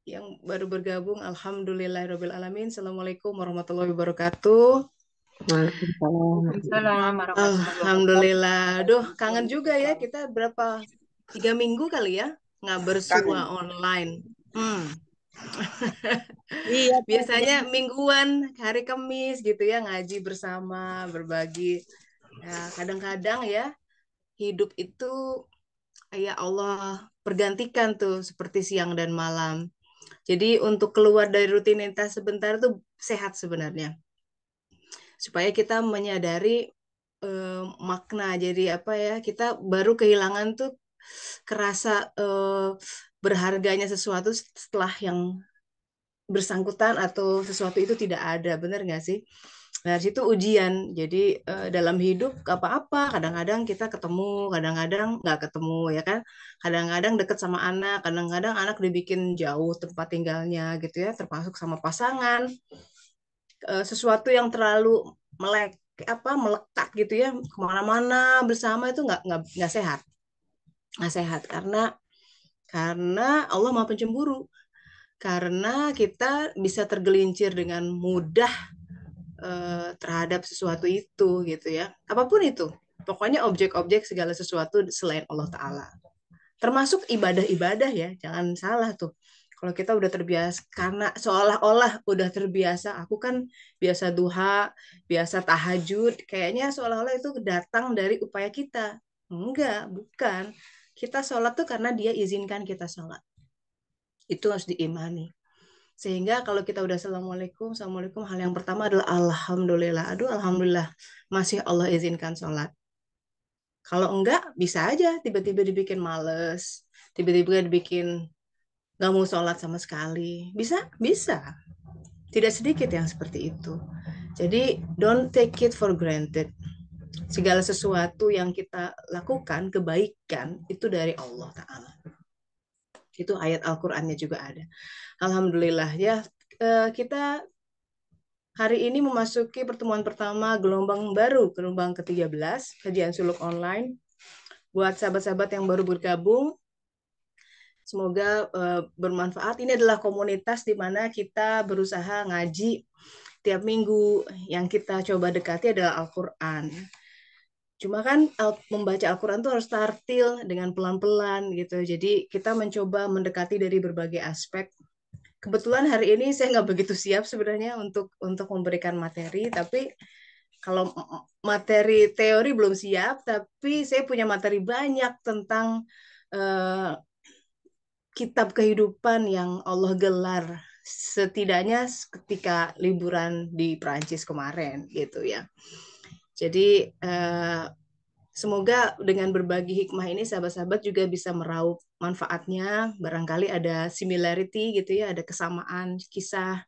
yang baru bergabung, alhamdulillahirabbil alamin. Assalamualaikum warahmatullahi wabarakatuh. Waalaikumsalam. Waalaikumsalam warahmatullahi wabarakatuh. Alhamdulillah. Aduh, kangen juga ya kita berapa 3 minggu kali ya nggak bersua Kangen. online. Iya, Teh. Biasanya mingguan, hari Kamis gitu ya ngaji bersama, berbagi. Ya, kadang-kadang ya hidup itu ya Allah pergantikan tuh seperti siang dan malam. Jadi untuk keluar dari rutinitas sebentar tuh sehat sebenarnya. Supaya kita menyadari makna. Jadi apa ya, kita baru kehilangan tuh kerasa berharganya sesuatu setelah yang bersangkutan atau sesuatu itu tidak ada. Bener nggak sih? Nah, dari situ ujian. Jadi dalam hidup apa-apa, kadang-kadang kita ketemu, kadang-kadang nggak ketemu, ya kan? Kadang-kadang deket sama anak, kadang-kadang anak dibikin jauh tempat tinggalnya gitu ya, termasuk sama pasangan. Sesuatu yang terlalu melekat gitu ya kemana-mana bersama itu nggak sehat, nggak sehat karena Allah Maha Pencemburu, karena kita bisa tergelincir dengan mudah terhadap sesuatu itu gitu ya, apapun itu, pokoknya objek-objek segala sesuatu selain Allah Ta'ala, termasuk ibadah-ibadah ya, jangan salah tuh. Kalau kita udah terbiasa, karena seolah-olah udah terbiasa, aku kan biasa duha, biasa tahajud, kayaknya seolah-olah itu datang dari upaya kita. Enggak, bukan. Kita sholat tuh karena dia izinkan kita sholat. Itu harus diimani. Sehingga kalau kita udah assalamualaikum, assalamualaikum, hal yang pertama adalah alhamdulillah. Aduh, alhamdulillah masih Allah izinkan sholat. Kalau enggak, bisa aja tiba-tiba dibikin males, tiba-tiba dibikin nggak mau sholat sama sekali. Bisa, bisa. Tidak sedikit yang seperti itu. Jadi, don't take it for granted. Segala sesuatu yang kita lakukan, kebaikan, itu dari Allah Ta'ala. Itu ayat Al-Qur'annya juga ada. Alhamdulillah ya, kita hari ini memasuki pertemuan pertama gelombang baru, gelombang ke-13, kajian suluk online. Buat sahabat-sahabat yang baru bergabung, semoga bermanfaat. Ini adalah komunitas di mana kita berusaha ngaji tiap minggu. Yang kita coba dekati adalah Al-Quran. Cuma kan membaca Al-Quran itu harus tartil dengan pelan-pelan gitu. Jadi kita mencoba mendekati dari berbagai aspek. Kebetulan hari ini saya nggak begitu siap sebenarnya untuk memberikan materi, tapi kalau materi teori belum siap, tapi saya punya materi banyak tentang uh, kitab kehidupan yang Allah gelar setidaknya ketika liburan di Prancis kemarin gitu ya. Jadi semoga dengan berbagi hikmah ini sahabat-sahabat juga bisa meraup manfaatnya. Barangkali ada similarity gitu ya, ada kesamaan kisah.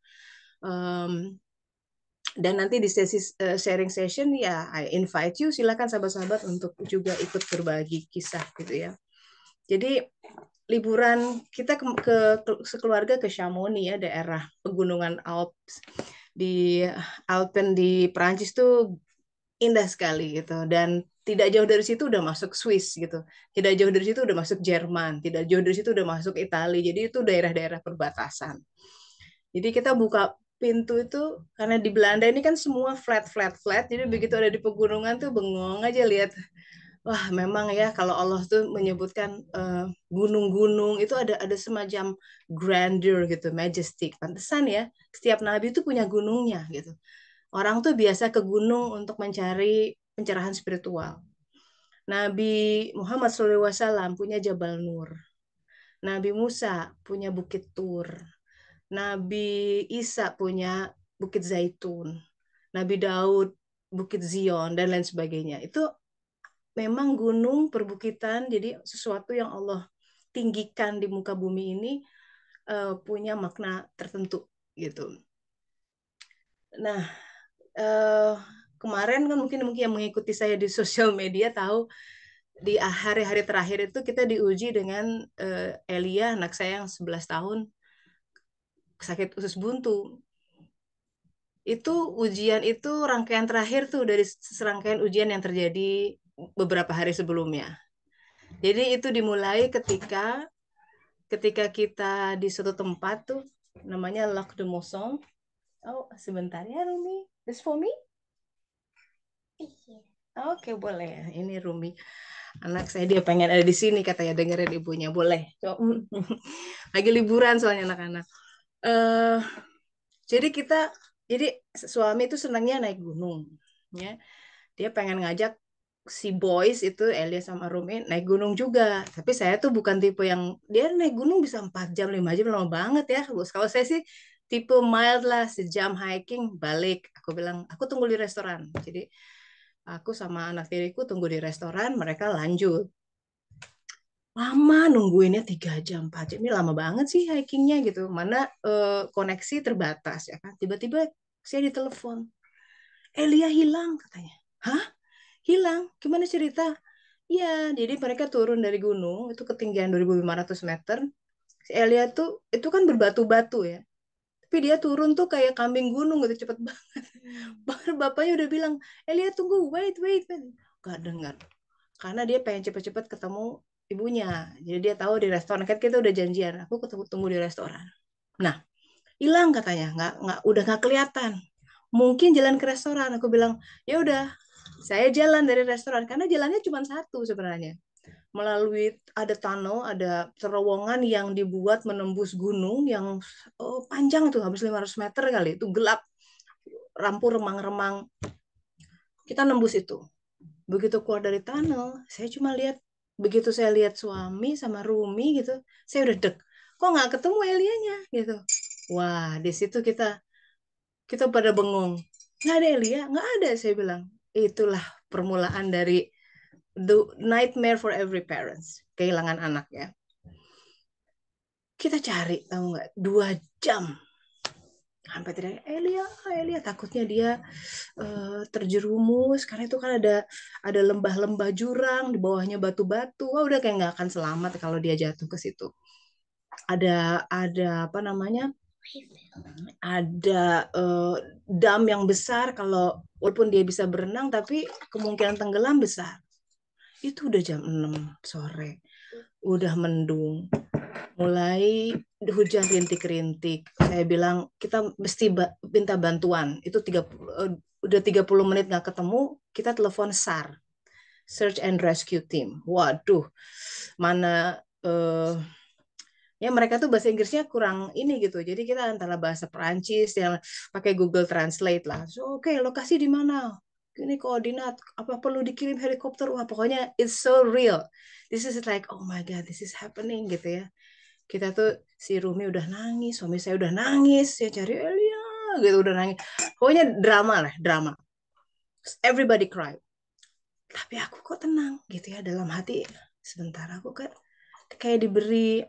Dan nanti di sesi sharing session ya, I invite you, silakan sahabat-sahabat untuk juga ikut berbagi kisah gitu ya. Jadi liburan kita sekeluarga ke Chamonix ya, daerah pegunungan Alps di Alpen di Perancis tuh indah sekali gitu, dan tidak jauh dari situ udah masuk Swiss gitu, tidak jauh dari situ udah masuk Jerman, tidak jauh dari situ udah masuk Italia, jadi itu daerah-daerah perbatasan. Jadi kita buka pintu itu karena di Belanda ini kan semua flat flat flat, jadi begitu ada di pegunungan tuh bengong aja lihat. Wah, memang ya kalau Allah tuh menyebutkan gunung-gunung itu ada semacam grandeur gitu, majestic. Pantesan ya, setiap nabi itu punya gunungnya gitu. Orang tuh biasa ke gunung untuk mencari pencerahan spiritual. Nabi Muhammad SAW punya Jabal Nur. Nabi Musa punya Bukit Tur. Nabi Isa punya Bukit Zaitun. Nabi Daud Bukit Zion dan lain sebagainya. Itu memang gunung perbukitan, jadi sesuatu yang Allah tinggikan di muka bumi ini punya makna tertentu gitu. Nah, uh, kemarin kan mungkin yang mengikuti saya di sosial media tahu di hari-hari terakhir itu kita diuji dengan Elia, anak saya yang 11 tahun, sakit usus buntu. Itu ujian itu rangkaian terakhir tuh dari serangkaian ujian yang terjadi beberapa hari sebelumnya. Jadi itu dimulai ketika ketika kita di suatu tempat tuh namanya Lac de Mosson. Oh, sebentar ya Rumi. This for me? Oke, boleh ya. Ini Rumi. Anak saya dia pengen ada di sini katanya dengerin ibunya. Boleh. So, lagi liburan soalnya anak-anak. eh jadi jadi suami itu senangnya naik gunung. Ya. Dia pengen ngajak si boys itu Elia sama Rumi naik gunung juga. Tapi saya tuh bukan tipe yang dia naik gunung bisa 4 jam, 5 jam lama banget ya. Kalau saya sih tipe mild lah, sejam hiking balik. Aku bilang, aku tunggu di restoran. Jadi aku sama anak tiriku tunggu di restoran, mereka lanjut. Lama nungguinnya 3 jam, 4 jam. Ini lama banget sih hikingnya gitu. Mana koneksi terbatas ya kan. Tiba-tiba saya ditelepon. Elia hilang katanya. Hah? Hilang? Gimana cerita? Iya, jadi mereka turun dari gunung, itu ketinggian 2.500 meter. Si Elia tuh, itu kan berbatu-batu ya. Tapi dia turun tuh kayak kambing gunung gitu, cepet banget. Bapaknya udah bilang, Elia tunggu, wait, wait. Gak dengar. Karena dia pengen cepet-cepet ketemu ibunya. Jadi dia tahu di restoran, kan kita udah janjian, aku ketemu tunggu di restoran. Nah, hilang katanya, udah nggak kelihatan. Mungkin jalan ke restoran. Aku bilang, ya udah, saya jalan dari restoran karena jalannya cuma satu sebenarnya melalui ada tunnel, ada terowongan yang dibuat menembus gunung yang panjang tuh habis 500 meter kali, itu gelap, lampu remang-remang. Kita nembus itu. Begitu keluar dari tunnel, saya cuma lihat, begitu saya lihat suami sama Rumi gitu, saya udah deg. Kok nggak ketemu Elianya gitu. Wah, di situ kita kita pada bengong. Nggak ada Elia, nggak ada saya bilang. Itulah permulaan dari the nightmare for every parents, kehilangan anak ya. Kita cari, tahu nggak, 2 jam sampai tidak Elia, Elia, takutnya dia terjerumus karena itu kan ada lembah-lembah jurang di bawahnya batu-batu. Wah, udah kayak nggak akan selamat kalau dia jatuh ke situ. Ada apa namanya? Ada dam yang besar, kalau walaupun dia bisa berenang tapi kemungkinan tenggelam besar. Itu udah jam 6 sore. Udah mendung, mulai hujan rintik-rintik. Saya bilang kita mesti minta bantuan. Itu udah 30 menit nggak ketemu, kita telepon SAR, Search and Rescue Team. Waduh, mana ya mereka tuh bahasa Inggrisnya kurang ini gitu. Jadi kita antara bahasa Perancis yang pakai Google Translate lah. So, oke, lokasi di mana? Ini koordinat, apa perlu dikirim helikopter? Wah, pokoknya it's so real. This is like, oh my God, this is happening gitu ya. Kita tuh si Rumi udah nangis, suami saya udah nangis, ya cari Elia gitu udah nangis. Pokoknya drama lah, drama. Everybody cry. Tapi aku kok tenang gitu ya dalam hati. Sebentar aku kayak diberi,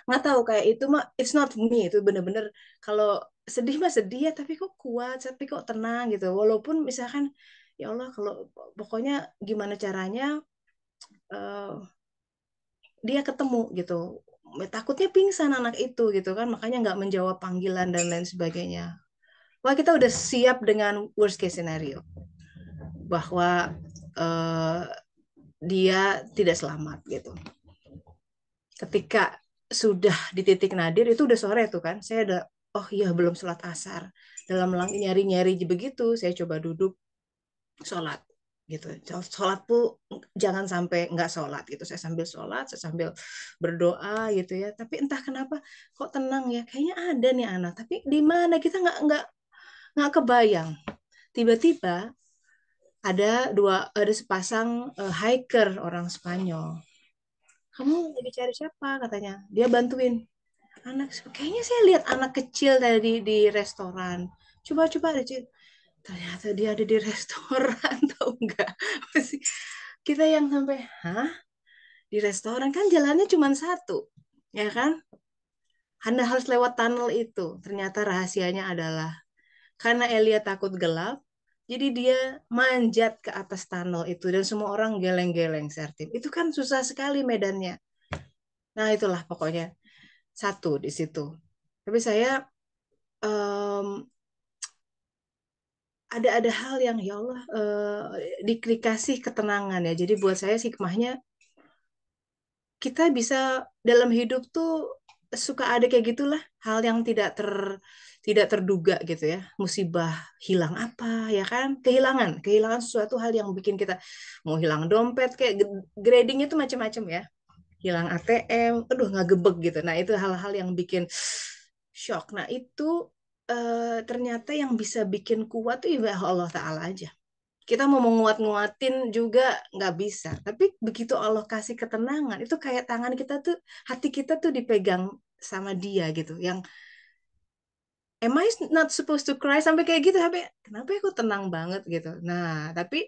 nggak tahu, kayak itu mah it's not me, itu bener-bener kalau sedih mah sedih ya, tapi kok kuat, tapi kok tenang gitu. Walaupun misalkan ya Allah, kalau pokoknya gimana caranya uh, dia ketemu gitu, takutnya pingsan anak itu gitu kan, makanya nggak menjawab panggilan dan lain sebagainya. Wah, kita udah siap dengan worst case scenario bahwa uh, dia tidak selamat gitu. Ketika sudah di titik nadir itu udah sore tuh kan, saya udah, oh iya belum sholat asar, dalam nyari-nyari begitu saya coba duduk sholat gitu. Sholat tuh jangan sampai nggak sholat gitu. Saya sambil sholat, saya sambil berdoa gitu ya. Tapi entah kenapa kok tenang ya. Kayaknya ada nih anak. Tapi di mana kita nggak kebayang. Tiba-tiba ada sepasang hiker orang Spanyol. Kamu lagi cari siapa katanya? Dia bantuin anak. Kayaknya saya lihat anak kecil tadi di restoran. Coba-coba aja. Ternyata dia ada di restoran, tahu nggak? Kita yang sampai, hah? Di restoran kan jalannya cuma satu, ya kan? Anda harus lewat tunnel itu. Ternyata rahasianya adalah karena Elia takut gelap, jadi dia manjat ke atas tunnel itu dan semua orang geleng-geleng sertim. Itu kan susah sekali medannya. Nah, itulah pokoknya satu di situ. Tapi saya um, ada hal yang ya Allah dikasih ketenangan ya. Jadi buat saya hikmahnya kita bisa dalam hidup tuh suka ada kayak gitulah hal yang tidak terduga gitu ya, musibah, hilang apa ya kan, kehilangan sesuatu hal yang bikin kita mau hilang dompet kayak gradingnya tuh macam-macam ya, hilang ATM, aduh nggak gebek gitu. Nah itu hal-hal yang bikin shock. Nah itu ternyata yang bisa bikin kuat tuh ya Allah Ta'ala aja. Kita mau menguat-nguatin juga nggak bisa. Tapi begitu Allah kasih ketenangan, itu kayak tangan kita tuh, hati kita tuh dipegang sama Dia gitu. Yang am I not supposed to cry sampai kayak gitu, sampai kenapa aku tenang banget gitu. Nah, tapi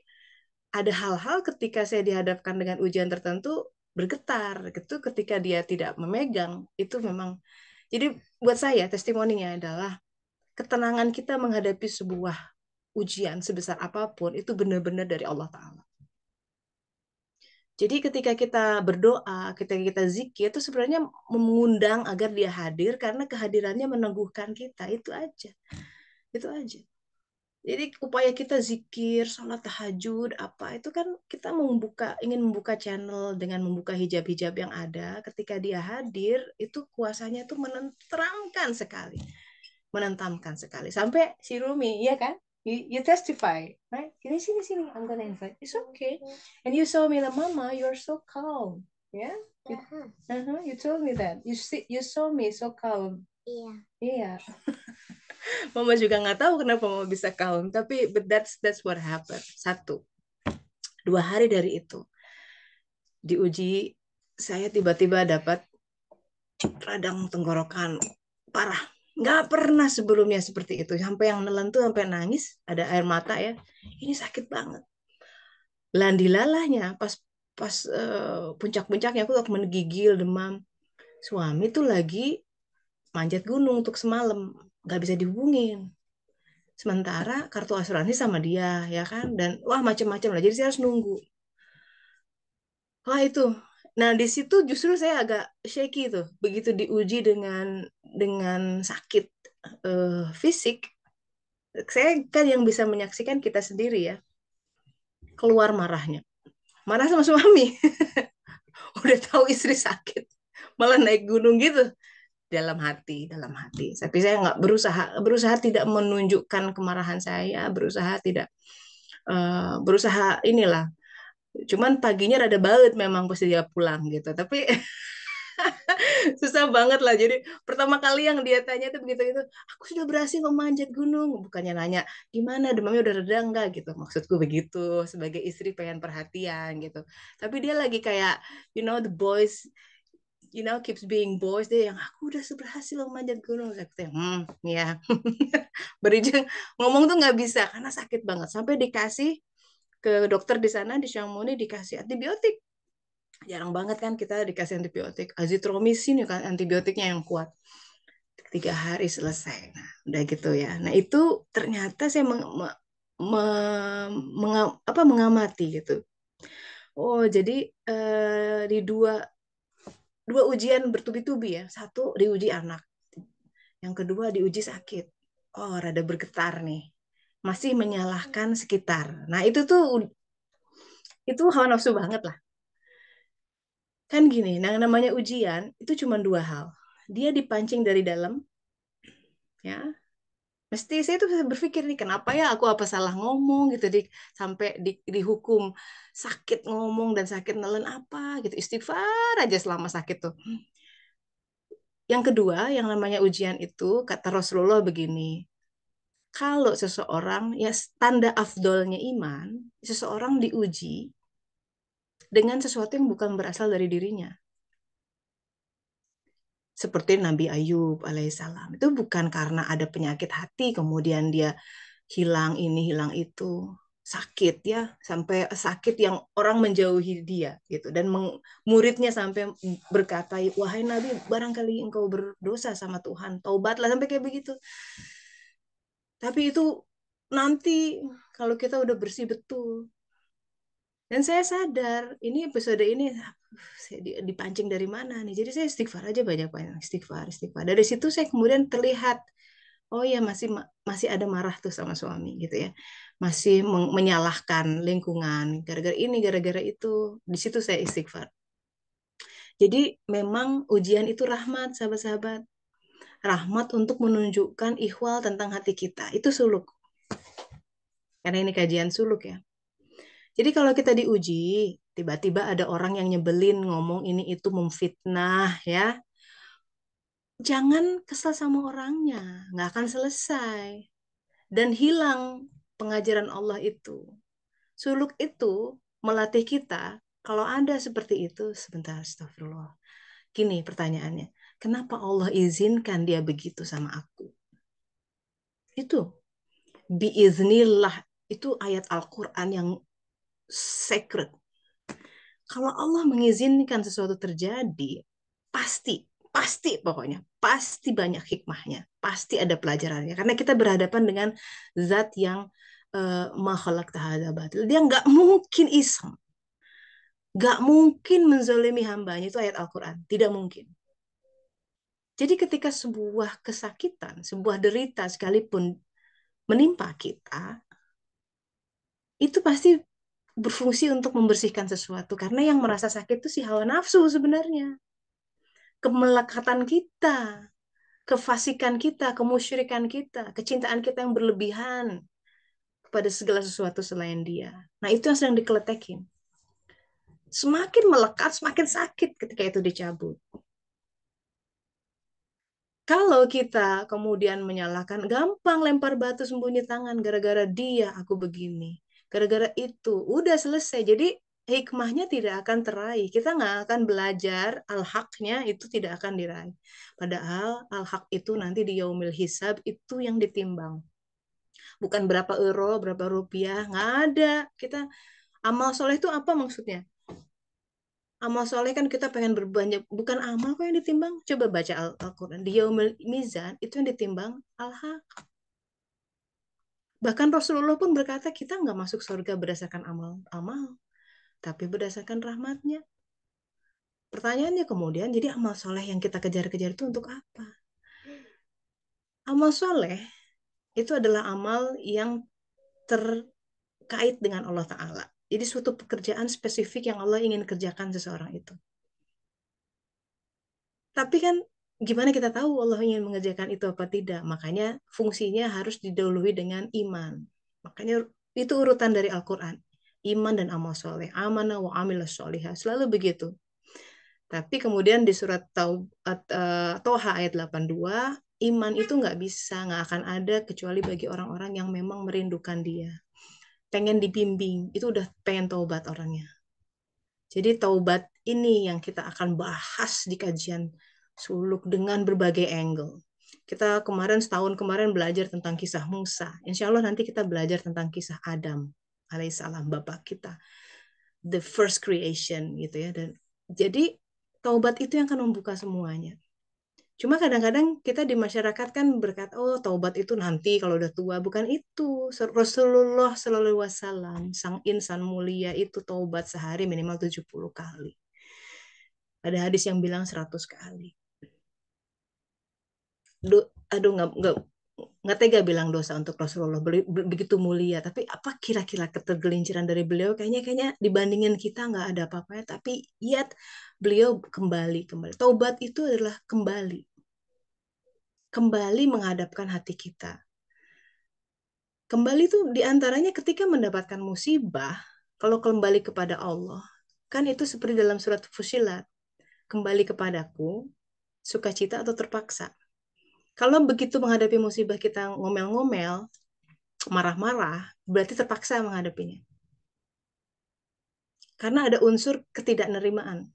ada hal-hal ketika saya dihadapkan dengan ujian tertentu bergetar gitu ketika Dia tidak memegang, itu memang. Jadi buat saya testimoninya adalah ketenangan kita menghadapi sebuah ujian sebesar apapun itu benar-benar dari Allah Ta'ala. Jadi ketika kita berdoa, ketika kita zikir, itu sebenarnya mengundang agar Dia hadir karena kehadirannya meneguhkan kita. Itu aja. Itu aja. Jadi upaya kita zikir, sholat tahajud, apa itu kan kita ingin membuka channel dengan membuka hijab-hijab yang ada. Ketika Dia hadir, itu kuasanya itu menenteramkan sekali. Menentamkan sekali. Sampai si Rumi, iya kan? You testify, right? Sini. I'm gonna invite. It's okay. And you saw me, like, Mama, you're so calm. Yeah? You told me that. You saw me so calm. Iya. Iya. Mama juga nggak tahu kenapa Mama bisa calm, tapi but that's what happened. 1, 2 hari dari itu diuji, saya tiba-tiba dapat radang tenggorokan parah. Nggak pernah sebelumnya seperti itu. Sampai yang nelen tuh sampai nangis, ada air mata ya. Ini sakit banget. Landilalahnya pas puncak-puncaknya aku menggigil, demam. Suami tuh lagi manjat gunung untuk semalam, nggak bisa dihubungin. Sementara kartu asuransi sama dia, ya kan? Dan wah macam-macam lah. Jadi saya harus nunggu. Wah itu. Nah di situ justru saya agak shaky tuh. Begitu diuji dengan sakit fisik, saya kan yang bisa menyaksikan kita sendiri ya. Keluar marahnya. Marah sama suami. Udah tahu istri sakit, malah naik gunung gitu. Dalam hati. Tapi saya nggak berusaha tidak menunjukkan kemarahan saya, berusaha inilah. Cuman paginya rada baut memang pas dia pulang gitu. Tapi susah banget lah. Jadi pertama kali yang dia tanya tuh begitu itu, aku sudah berhasil memanjat gunung. Bukannya nanya gimana demamnya udah reda enggak gitu. Maksudku begitu, sebagai istri pengen perhatian gitu. Tapi dia lagi kayak the boys keeps being boys, dia yang aku udah berhasil memanjat gunung. Saya kata, ya. Berijeng ngomong tuh nggak bisa karena sakit banget. Sampai dikasih ke dokter di sana di Chamonix, dikasih antibiotik. Jarang banget kan kita dikasih antibiotik. Azitromisin kan antibiotiknya yang kuat. 3 hari selesai. Nah, udah gitu ya. Nah itu ternyata saya mengamati gitu. Oh jadi di dua ujian bertubi-tubi ya. 1 diuji anak, yang kedua diuji sakit. Oh rada bergetar nih. Masih menyalahkan sekitar. Nah itu hawa nafsu banget lah. Kan gini, namanya ujian itu cuma 2 hal. Dia dipancing dari dalam, ya. Mesti saya tuh berpikir nih, kenapa ya aku apa salah ngomong gitu, sampai dihukum sakit ngomong dan sakit nelen apa gitu. Istighfar aja selama sakit tuh. Yang kedua, yang namanya ujian itu, kata Rasulullah begini, kalau seseorang, ya tanda afdolnya iman, seseorang diuji dengan sesuatu yang bukan berasal dari dirinya. Seperti Nabi Ayub alaihissalam. Itu bukan karena ada penyakit hati, kemudian dia hilang ini, hilang itu. Sakit ya, sampai sakit yang orang menjauhi dia gitu. Dan muridnya sampai berkata, wahai Nabi, barangkali engkau berdosa sama Tuhan, taubatlah, sampai kayak begitu. Tapi itu nanti kalau kita udah bersih betul. Dan saya sadar, ini episode ini saya dipancing dari mana nih. Jadi saya istighfar aja banyak-banyak. Istighfar. Dari situ saya kemudian terlihat, oh ya masih ada marah tuh sama suami gitu ya. Masih menyalahkan lingkungan. Gara-gara ini, gara-gara itu. Di situ saya istighfar. Jadi memang ujian itu rahmat, sahabat-sahabat. Rahmat untuk menunjukkan ihwal tentang hati kita. Itu suluk. Karena ini kajian suluk ya. Jadi kalau kita diuji, tiba-tiba ada orang yang nyebelin, ngomong ini itu memfitnah ya. Jangan kesal sama orangnya, nggak akan selesai. Dan hilang pengajaran Allah itu. Suluk itu melatih kita, kalau Anda seperti itu, sebentar, astagfirullah. Gini pertanyaannya, kenapa Allah izinkan dia begitu sama aku? Itu, biiznillah, itu ayat Al-Quran yang sacred. Kalau Allah mengizinkan sesuatu terjadi, pasti pokoknya, pasti banyak hikmahnya, pasti ada pelajarannya. Karena kita berhadapan dengan zat yang ma khalaqta hadza batil. Dia nggak mungkin iseng, nggak mungkin menzolimi hambanya, itu ayat Al-Quran, tidak mungkin. Jadi ketika sebuah kesakitan, sebuah derita sekalipun menimpa kita, itu pasti berfungsi untuk membersihkan sesuatu. Karena yang merasa sakit itu si hawa nafsu sebenarnya. Kemelekatan kita, kefasikan kita, kemusyrikan kita, kecintaan kita yang berlebihan kepada segala sesuatu selain dia. Nah, itu yang sedang dikeletekin. Semakin melekat, semakin sakit ketika itu dicabut. Kalau kita kemudian menyalahkan, gampang lempar batu sembunyi tangan, gara-gara dia aku begini. Gara-gara itu, udah selesai. Jadi hikmahnya tidak akan teraih. Kita nggak akan belajar al-haqnya, itu tidak akan diraih. Padahal al-haq itu nanti di yaumil hisab, itu yang ditimbang. Bukan berapa euro, berapa rupiah, nggak ada. Kita amal soleh itu apa maksudnya? Amal soleh kan kita pengen berbanyak, bukan amal kok yang ditimbang. Coba baca Al-Quran. Di Yaumil Mizan itu yang ditimbang al-haq. Bahkan Rasulullah pun berkata kita nggak masuk surga berdasarkan amal, tapi berdasarkan rahmatnya. Pertanyaannya kemudian, jadi amal soleh yang kita kejar-kejar itu untuk apa? Amal soleh itu adalah amal yang terkait dengan Allah Ta'ala. Jadi suatu pekerjaan spesifik yang Allah ingin kerjakan seseorang itu. Tapi kan gimana kita tahu Allah ingin mengerjakan itu apa tidak? Makanya fungsinya harus didahului dengan iman. Makanya itu urutan dari Al-Quran. Iman dan amal soleh. Amanah wa amilah solihah. Selalu begitu. Tapi kemudian di surat Toha ayat 82, iman itu nggak bisa, nggak akan ada kecuali bagi orang-orang yang memang merindukan dia. Pengen dibimbing, itu udah pengen taubat orangnya. Jadi taubat ini yang kita akan bahas di kajian suluk dengan berbagai angle. Kita setahun kemarin belajar tentang kisah Musa. Insya Allah nanti kita belajar tentang kisah Adam alaihissalam, bapak kita. The first creation gitu ya. Dan jadi taubat itu yang akan membuka semuanya. Cuma kadang-kadang kita di masyarakat kan berkata, oh taubat itu nanti kalau udah tua. Bukan itu. Rasulullah Shallallahu Alaihi Wasallam, sang insan mulia itu taubat sehari minimal 70 kali. Ada hadis yang bilang 100 kali. Aduh, nggak tega bilang dosa untuk Rasulullah begitu mulia. Tapi apa kira-kira ketergelinciran dari beliau? Kayaknya dibandingin kita nggak ada apa-apanya. Tapi yet beliau kembali. Taubat itu adalah kembali menghadapkan hati kita. Kembali itu diantaranya ketika mendapatkan musibah, kalau kembali kepada Allah, kan itu seperti dalam surat Fusilat, kembali kepadaku, sukacita atau terpaksa. Kalau begitu menghadapi musibah kita ngomel-ngomel, marah-marah, berarti terpaksa menghadapinya. Karena ada unsur ketidaknerimaan.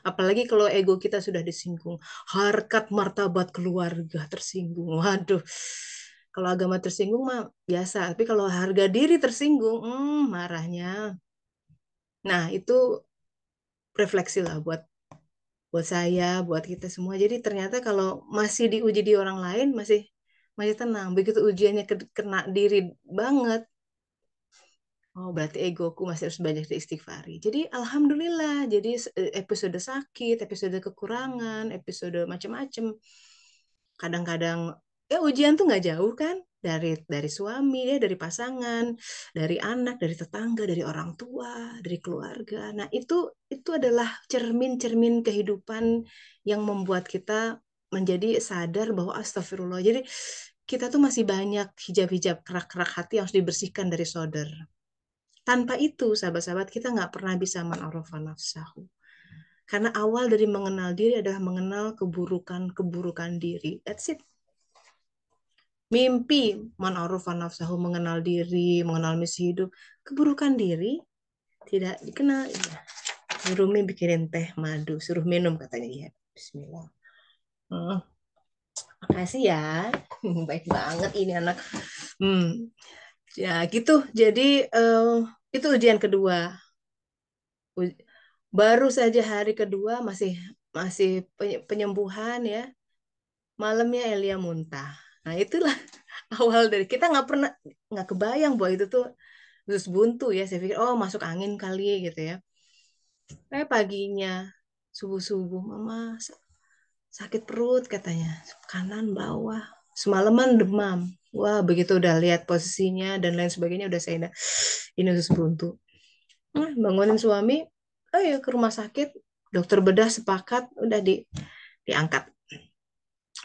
Apalagi kalau ego kita sudah disinggung, harkat martabat keluarga tersinggung. Waduh, kalau agama tersinggung mah biasa, tapi kalau harga diri tersinggung, marahnya. Nah, itu refleksi lah buat saya, buat kita semua. Jadi ternyata kalau masih diuji di orang lain, masih tenang. Begitu ujiannya kena diri banget, oh berarti egoku masih harus banyak diistighfari. Jadi alhamdulillah. Jadi episode sakit, episode kekurangan, episode macam-macam. Kadang-kadang ujian tuh nggak jauh kan. dari suami ya, dari pasangan, dari anak, dari tetangga, dari orang tua, dari keluarga. Nah, itu adalah cermin-cermin kehidupan yang membuat kita menjadi sadar bahwa astagfirullah. Jadi kita tuh masih banyak hijab-hijab kerak-kerak hati yang harus dibersihkan dari sodar. Tanpa itu, sahabat-sahabat, kita nggak pernah bisa man-arafa nafsahu. Karena awal dari mengenal diri adalah mengenal keburukan-keburukan diri. That's it. Mimpi, man-arafa nafsahu, mengenal diri, mengenal misi hidup. Keburukan diri tidak dikenal. Rumi bikinin teh madu, suruh minum katanya. Ya, bismillah. Makasih ya. Baik banget ini anak. Ya gitu. Jadi itu ujian kedua. Baru saja hari kedua masih masih penyembuhan ya. Malamnya Elia muntah. Nah itulah awal dari kita nggak kebayang bahwa itu tuh terus buntu ya. Saya pikir oh masuk angin kali gitu ya. Paginya subuh-subuh mama sakit perut katanya, kanan bawah, semalaman demam. Wah begitu udah lihat posisinya dan lain sebagainya udah saya ini usus buntu. Bangunin suami, ayo ke rumah sakit, dokter bedah sepakat udah diangkat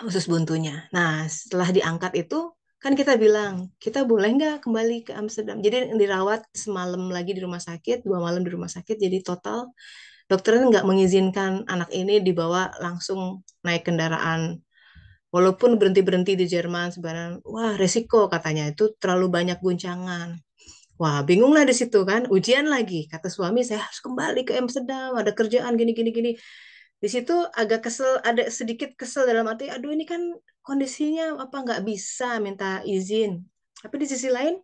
usus buntunya. Nah setelah diangkat itu kan kita bilang kita boleh nggak kembali ke Amsterdam. Jadi dirawat semalam lagi di rumah sakit, 2 malam di rumah sakit. Jadi total dokternya nggak mengizinkan anak ini dibawa langsung naik kendaraan. Walaupun berhenti-berhenti di Jerman sebenarnya, wah resiko katanya itu terlalu banyak guncangan. Wah bingung lah di situ kan, ujian lagi. Kata suami saya harus kembali ke Amsterdam, ada kerjaan gini gini gini. Di situ agak kesel, ada sedikit kesel dalam arti, aduh ini kan kondisinya apa nggak bisa minta izin. Tapi di sisi lain,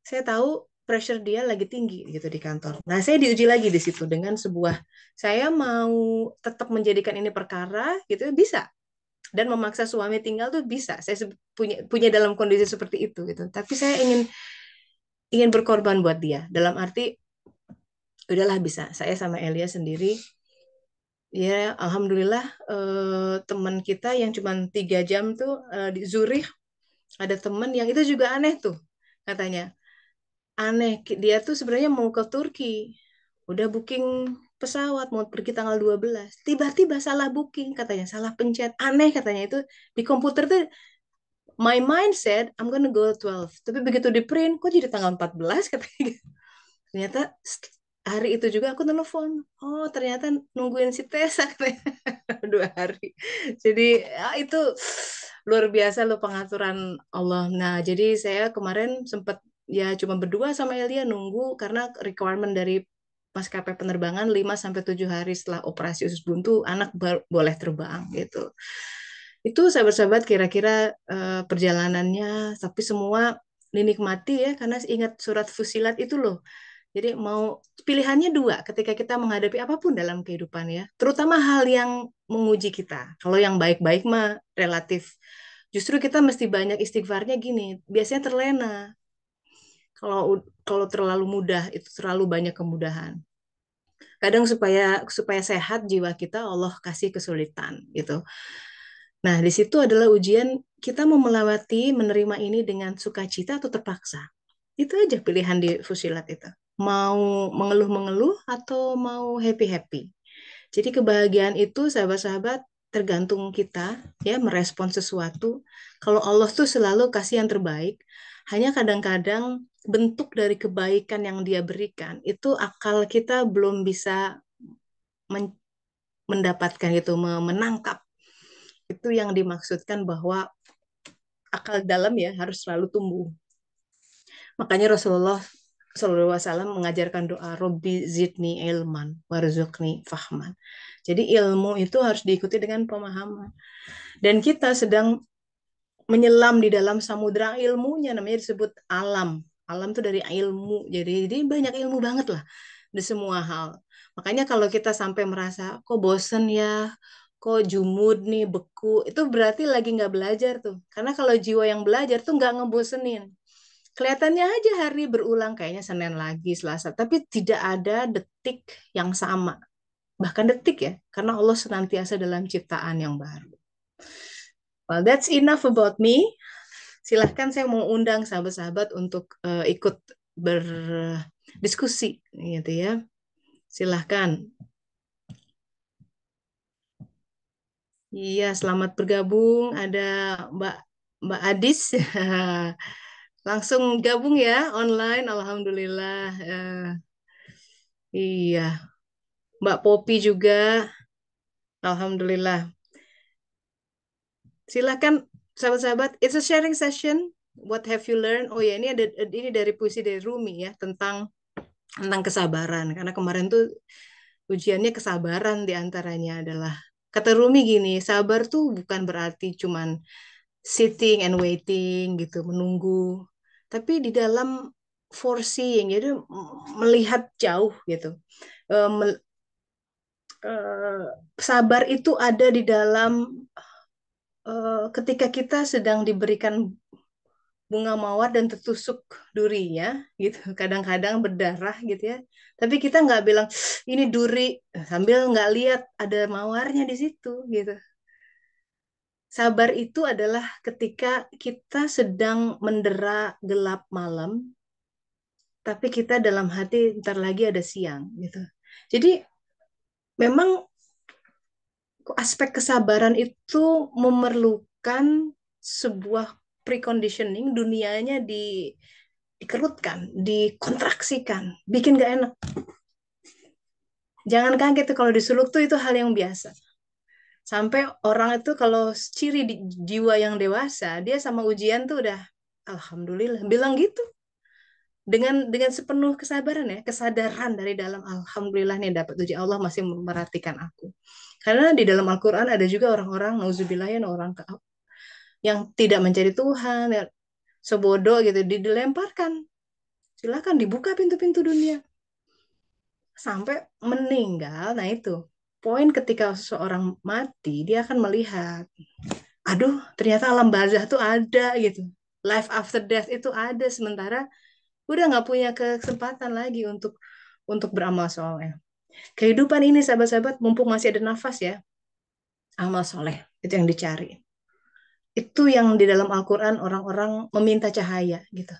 saya tahu pressure dia lagi tinggi gitu di kantor. Nah, saya diuji lagi di situ dengan sebuah saya mau tetap menjadikan ini perkara gitu bisa dan memaksa suami tinggal tuh bisa. Saya punya punya dalam kondisi seperti itu gitu. Tapi saya ingin berkorban buat dia. Dalam arti udahlah bisa. Saya sama Elia sendiri ya alhamdulillah teman kita yang cuma 3 jam tuh di Zurich ada teman yang itu juga aneh tuh katanya aneh dia tuh sebenarnya mau ke Turki udah booking pesawat mau pergi tanggal 12 tiba-tiba salah booking katanya salah pencet aneh katanya itu di komputer tuh my mind said I'm gonna go 12 tapi begitu di print kok jadi tanggal 14 katanya gitu. Ternyata hari itu juga aku telepon oh ternyata nungguin si Tessa katanya 2 hari jadi ya, itu luar biasa loh pengaturan Allah. Nah jadi saya kemarin sempat ya cuma berdua sama Elia nunggu karena requirement dari maskapai penerbangan 5 sampai 7 hari setelah operasi usus buntu anak boleh terbang gitu. Itu sahabat-sahabat kira-kira perjalanannya tapi semua dinikmati ya karena ingat surat Fusilat itu loh. Jadi mau pilihannya dua ketika kita menghadapi apapun dalam kehidupan ya, terutama hal yang menguji kita. Kalau yang baik-baik mah relatif. Justru kita mesti banyak istighfarnya gini, biasanya terlena. Kalau kalau terlalu mudah itu terlalu banyak kemudahan. Kadang supaya supaya sehat jiwa kita Allah kasih kesulitan gitu. Nah, di situ adalah ujian kita mau melewati menerima ini dengan sukacita atau terpaksa. Itu aja pilihan di Fusilat itu. Mau mengeluh-mengeluh atau mau happy-happy. Jadi kebahagiaan itu sahabat-sahabat tergantung kita ya merespon sesuatu. Kalau Allah tuh selalu kasih yang terbaik. Hanya kadang-kadang bentuk dari kebaikan yang dia berikan itu akal kita belum bisa mendapatkan gitu, menangkap. Itu yang dimaksudkan bahwa akal dalam ya harus selalu tumbuh. Makanya Rasulullah Sallallahu Alaihi Wasallam mengajarkan doa Robbi zidni ilman warzuqni fahman. Jadi ilmu itu harus diikuti dengan pemahaman. Dan kita sedang menyelam di dalam samudera ilmunya, namanya disebut alam. Alam itu dari ilmu. Jadi banyak ilmu banget lah di semua hal. Makanya kalau kita sampai merasa kok bosen ya, kok jumud nih, beku, itu berarti lagi nggak belajar tuh. Karena kalau jiwa yang belajar tuh nggak ngebosenin. Kelihatannya aja hari berulang kayaknya Senin lagi, Selasa, tapi tidak ada detik yang sama. Bahkan detik ya, karena Allah senantiasa dalam ciptaan yang baru. Well, that's enough about me. Silahkan, saya mau undang sahabat-sahabat untuk ikut berdiskusi gitu ya. Silahkan. Iya, selamat bergabung. Ada Mbak Mbak Adis. Langsung gabung ya online. Alhamdulillah. Iya, Mbak Popi juga. Alhamdulillah. Silakan sahabat-sahabat. It's a sharing session. What have you learned? Oh ya, ini dari puisi dari Rumi ya, tentang kesabaran. Karena kemarin tuh ujiannya kesabaran, diantaranya adalah kata Rumi gini, sabar tuh bukan berarti cuman sitting and waiting gitu, menunggu. Tapi di dalam foreseeing, jadi melihat jauh gitu. Eh, mel- Sabar itu ada di dalam ketika kita sedang diberikan bunga mawar dan tertusuk durinya gitu, kadang-kadang berdarah gitu ya, tapi kita nggak bilang ini duri sambil nggak lihat ada mawarnya di situ gitu. Sabar itu adalah ketika kita sedang mendera gelap malam, tapi kita dalam hati ntar lagi ada siang gitu. Jadi memang aspek kesabaran itu memerlukan sebuah preconditioning, dunianya dikerutkan, dikontraksikan, bikin gak enak. Jangan kaget tuh kalau disuluk tuh itu hal yang biasa. Sampai orang itu kalau ciri jiwa yang dewasa, dia sama ujian tuh udah alhamdulillah bilang gitu. Dengan sepenuh kesabaran ya, kesadaran dari dalam alhamdulillah nih dapat uji, Allah masih memperhatikan aku. Karena di dalam Al-Qur'an ada juga orang-orang nauzubillah ya, orang yang tidak mencari Tuhan, ya, sebodoh gitu, dilemparkan. Silakan dibuka pintu-pintu dunia sampai meninggal. Nah itu poin, ketika seseorang mati, dia akan melihat, aduh ternyata alam barzah tuh ada gitu. Life after death itu ada, sementara udah nggak punya kesempatan lagi untuk beramal soleh. Kehidupan ini sahabat-sahabat, mumpung masih ada nafas ya, amal soleh itu yang dicari. Itu yang di dalam Al-Quran orang-orang meminta cahaya gitu.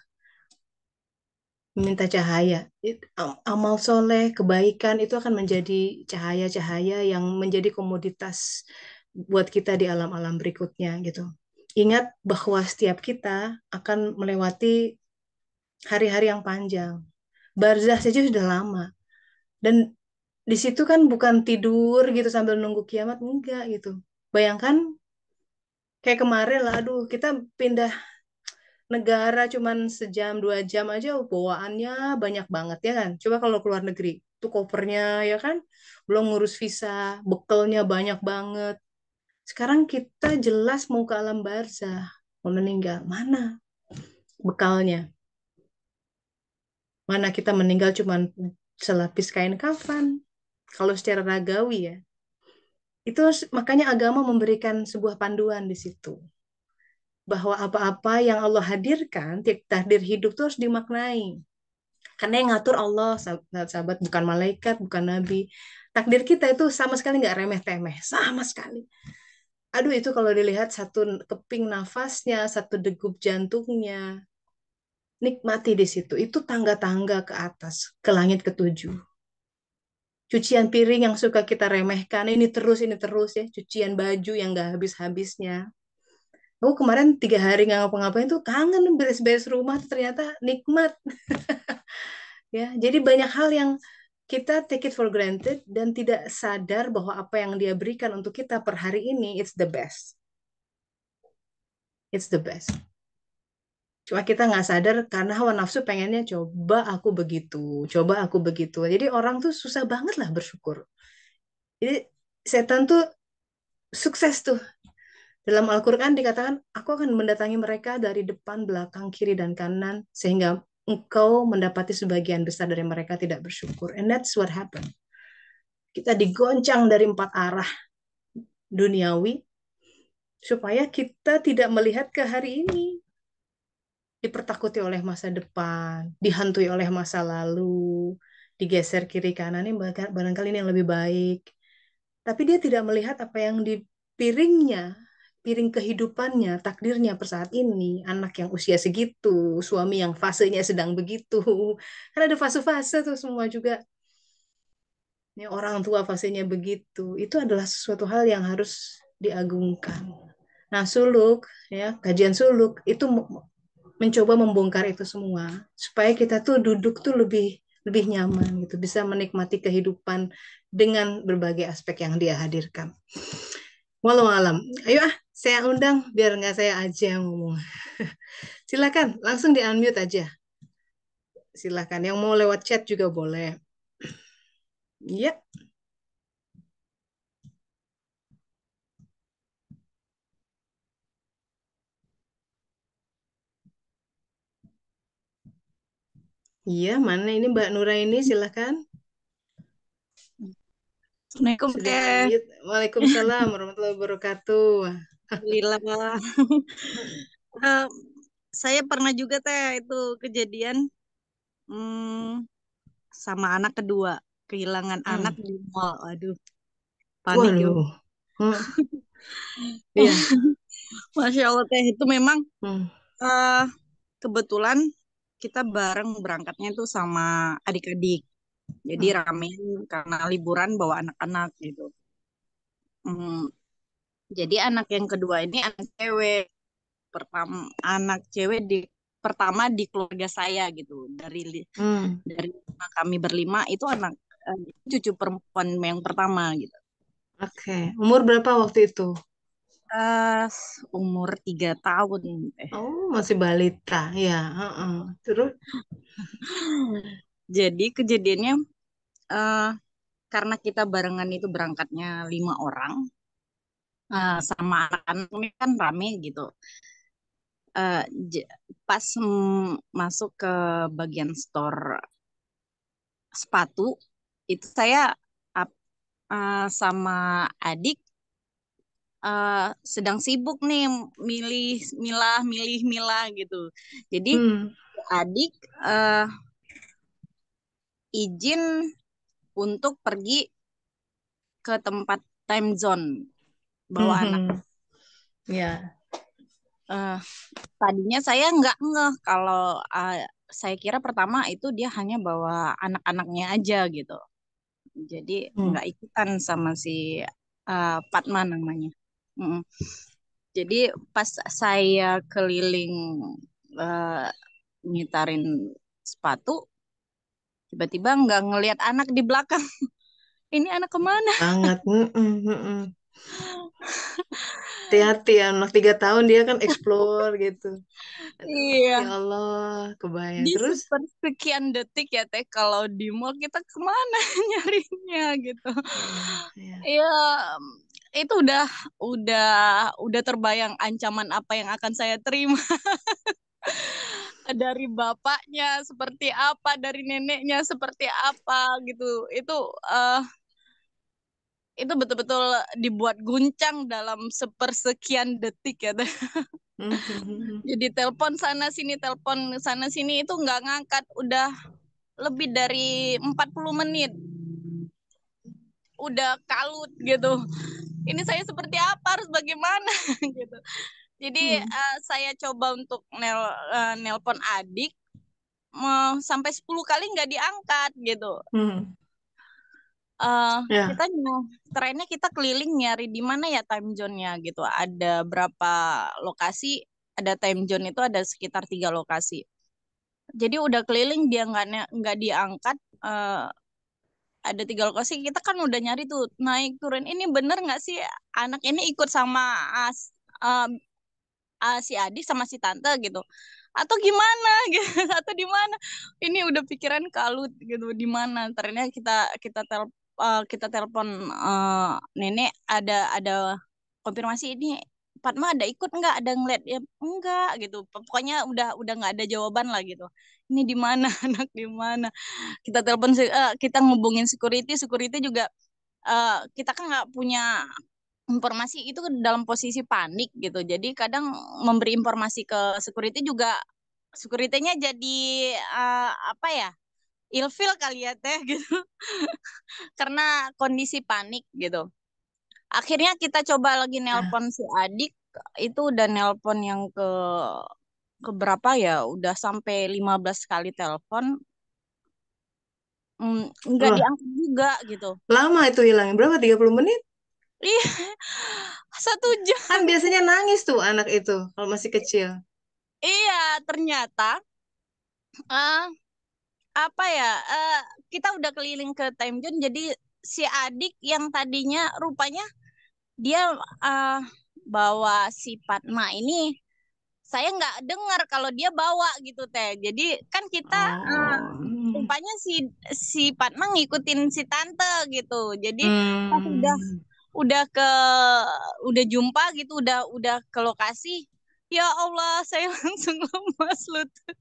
Meminta cahaya. Amal soleh, kebaikan itu akan menjadi cahaya-cahaya yang menjadi komoditas buat kita di alam-alam berikutnya gitu. Ingat bahwa setiap kita akan melewati hari-hari yang panjang. Barzah saja sudah lama. Dan di situ kan bukan tidur gitu sambil nunggu kiamat, enggak gitu. Bayangkan kayak kemarin lah, aduh kita pindah negara cuman sejam 2 jam aja bawaannya banyak banget ya kan. Coba kalau keluar negeri, tuh kopernya ya kan, belum ngurus visa, bekalnya banyak banget. Sekarang kita jelas mau ke alam barzah, mau meninggal, mana bekalnya? Mana kita meninggal cuman selapis kain kafan. Kalau secara ragawi ya. Itu makanya agama memberikan sebuah panduan di situ. Bahwa apa-apa yang Allah hadirkan, takdir hidup itu harus dimaknai. Karena yang ngatur Allah, sahabat, bukan malaikat, bukan nabi. Takdir kita itu sama sekali nggak remeh-temeh, sama sekali. Aduh, itu kalau dilihat satu keping nafasnya, satu degup jantungnya, nikmati di situ. Itu tangga-tangga ke atas, ke langit ketujuh. Cucian piring yang suka kita remehkan, ini terus ya, cucian baju yang nggak habis-habisnya. Aku kemarin 3 hari nggak ngapa-ngapain tuh kangen beres-beres rumah tuh, ternyata nikmat. Ya, jadi banyak hal yang kita take it for granted dan tidak sadar bahwa apa yang dia berikan untuk kita per hari ini, it's the best. It's the best. Cuma kita nggak sadar karena hawa nafsu pengennya coba aku begitu. Jadi orang tuh susah banget lah bersyukur. Jadi setan tuh sukses tuh. Dalam Al-Quran dikatakan, aku akan mendatangi mereka dari depan, belakang, kiri, dan kanan, sehingga engkau mendapati sebagian besar dari mereka tidak bersyukur. And that's what happened. Kita digoncang dari 4 arah duniawi, supaya kita tidak melihat ke hari ini. Dipertakuti oleh masa depan, dihantui oleh masa lalu, digeser kiri kanan, ini barangkali ini yang lebih baik. Tapi dia tidak melihat apa yang di piringnya, piring kehidupannya, takdirnya per saat ini, anak yang usia segitu, suami yang fasenya sedang begitu. Kan ada fase-fase tuh semua juga. Ya, orang tua fasenya begitu. Itu adalah sesuatu hal yang harus diagungkan. Nah, suluk, ya, kajian suluk itu mencoba membongkar itu semua supaya kita tuh duduk tuh lebih lebih nyaman gitu, bisa menikmati kehidupan dengan berbagai aspek yang dia hadirkan. Walau alam. Ayo saya undang biar nggak saya aja yang ngomong. Silakan, langsung di unmute aja. Silakan, yang mau lewat chat juga boleh. Iya. Iya, mana ini Mbak Nura ini, silakan. Assalamualaikum Sudah Teh. unmute. Waalaikumsalam warahmatullahi wabarakatuh. Alhamdulillah. Eh, saya pernah juga Teh itu kejadian sama anak kedua, kehilangan anak Hmm. di mall. Aduh, panik ya. Waduh. Hmm. Iya. Masya Allah Teh, itu memang Hmm. eh, kebetulan kita bareng berangkatnya itu sama adik-adik. Jadi Hmm. ramein karena liburan bawa anak-anak gitu. Hmm, jadi anak yang kedua ini anak cewek. Anak cewek pertama di keluarga saya gitu, Hmm. dari kami berlima itu cucu perempuan yang pertama gitu. Oke. Umur berapa waktu itu? uh, Umur 3 tahun. Oh, masih balita. Ya, heeh. Terus? Jadi kejadiannya uh, karena kita barengan itu berangkatnya 5 orang, sama anak-anak ini kan rame gitu. uh, Pas masuk ke bagian store sepatu itu saya sama adik sedang sibuk nih milih-milah gitu. Jadi Hmm. adik eh, izin untuk pergi ke tempat time zone bawa anak. Hmm. Ya. Eh, Tadinya saya nggak ngeh kalau saya kira pertama itu dia hanya bawa anak-anaknya aja gitu. Jadi Hmm. nggak ikutan sama si Padma namanya. Mm. Jadi pas saya keliling eh, ngitarin sepatu, tiba-tiba nggak ngelihat anak di belakang. Ini anak kemana? Banget. Hati-hati ya, anak 3 tahun dia kan explore gitu. Aduh, Iya, ya Allah, kebayang. di Terus? sepersekian detik ya Teh, kalau di mall kita kemana nyarinya gitu. Ya. Ya, itu udah terbayang ancaman apa yang akan saya terima. Dari bapaknya seperti apa, dari neneknya seperti apa gitu. Itu betul-betul dibuat guncang dalam sepersekian detik ya Teh. Jadi telepon sana sini itu nggak ngangkat, udah lebih dari 40 menit. Udah kalut gitu. Ini saya seperti apa, harus bagaimana gitu. Jadi saya coba untuk nelpon adik, sampai 10 kali nggak diangkat gitu. Ya. Kita trennya kita keliling nyari di mana ya time zone-nya gitu. Ada berapa lokasi, ada time zone itu ada sekitar 3 lokasi. Jadi udah keliling dia nggak diangkat. Ada 3 lokasi, kita kan udah nyari tuh naik turun. Ini bener nggak sih anak ini ikut sama uh, si adik sama si tante gitu? Atau gimana gitu? Atau di mana? Ini udah pikiran kalut gitu, di mana? Ternyata kita telepon nenek, ada konfirmasi ini Fatma ada ikut nggak, ada ngeliat ya enggak gitu, pokoknya udah nggak ada jawaban lah gitu. Ini di mana anak, di mana? Kita telepon, kita ngubungin security, security juga kita kan nggak punya informasi, itu dalam posisi panik gitu. Jadi kadang memberi informasi ke security juga, securitynya jadi apa ya, ilfil kali ya Teh gitu. Karena kondisi panik gitu. Akhirnya kita coba lagi nelpon si adik, itu udah nelpon yang ke berapa ya? Udah sampai 15 kali telepon, nggak Wah, diangkat juga gitu. lama itu hilangnya. Berapa? 30 menit? Iya, 1 jam. Kan biasanya nangis tuh anak itu kalau masih kecil. Iya, ternyata eh, apa ya? Kita udah keliling ke time zone, jadi si adik yang tadinya rupanya dia eh, bawa si Padma ini, saya nggak dengar kalau dia bawa gitu teh. Jadi kan kita Oh. rupanya si si Padma ngikutin si tante gitu. Jadi pas Hmm. udah ke udah jumpa gitu, udah ke lokasi. Ya Allah, saya langsung lemas lutut.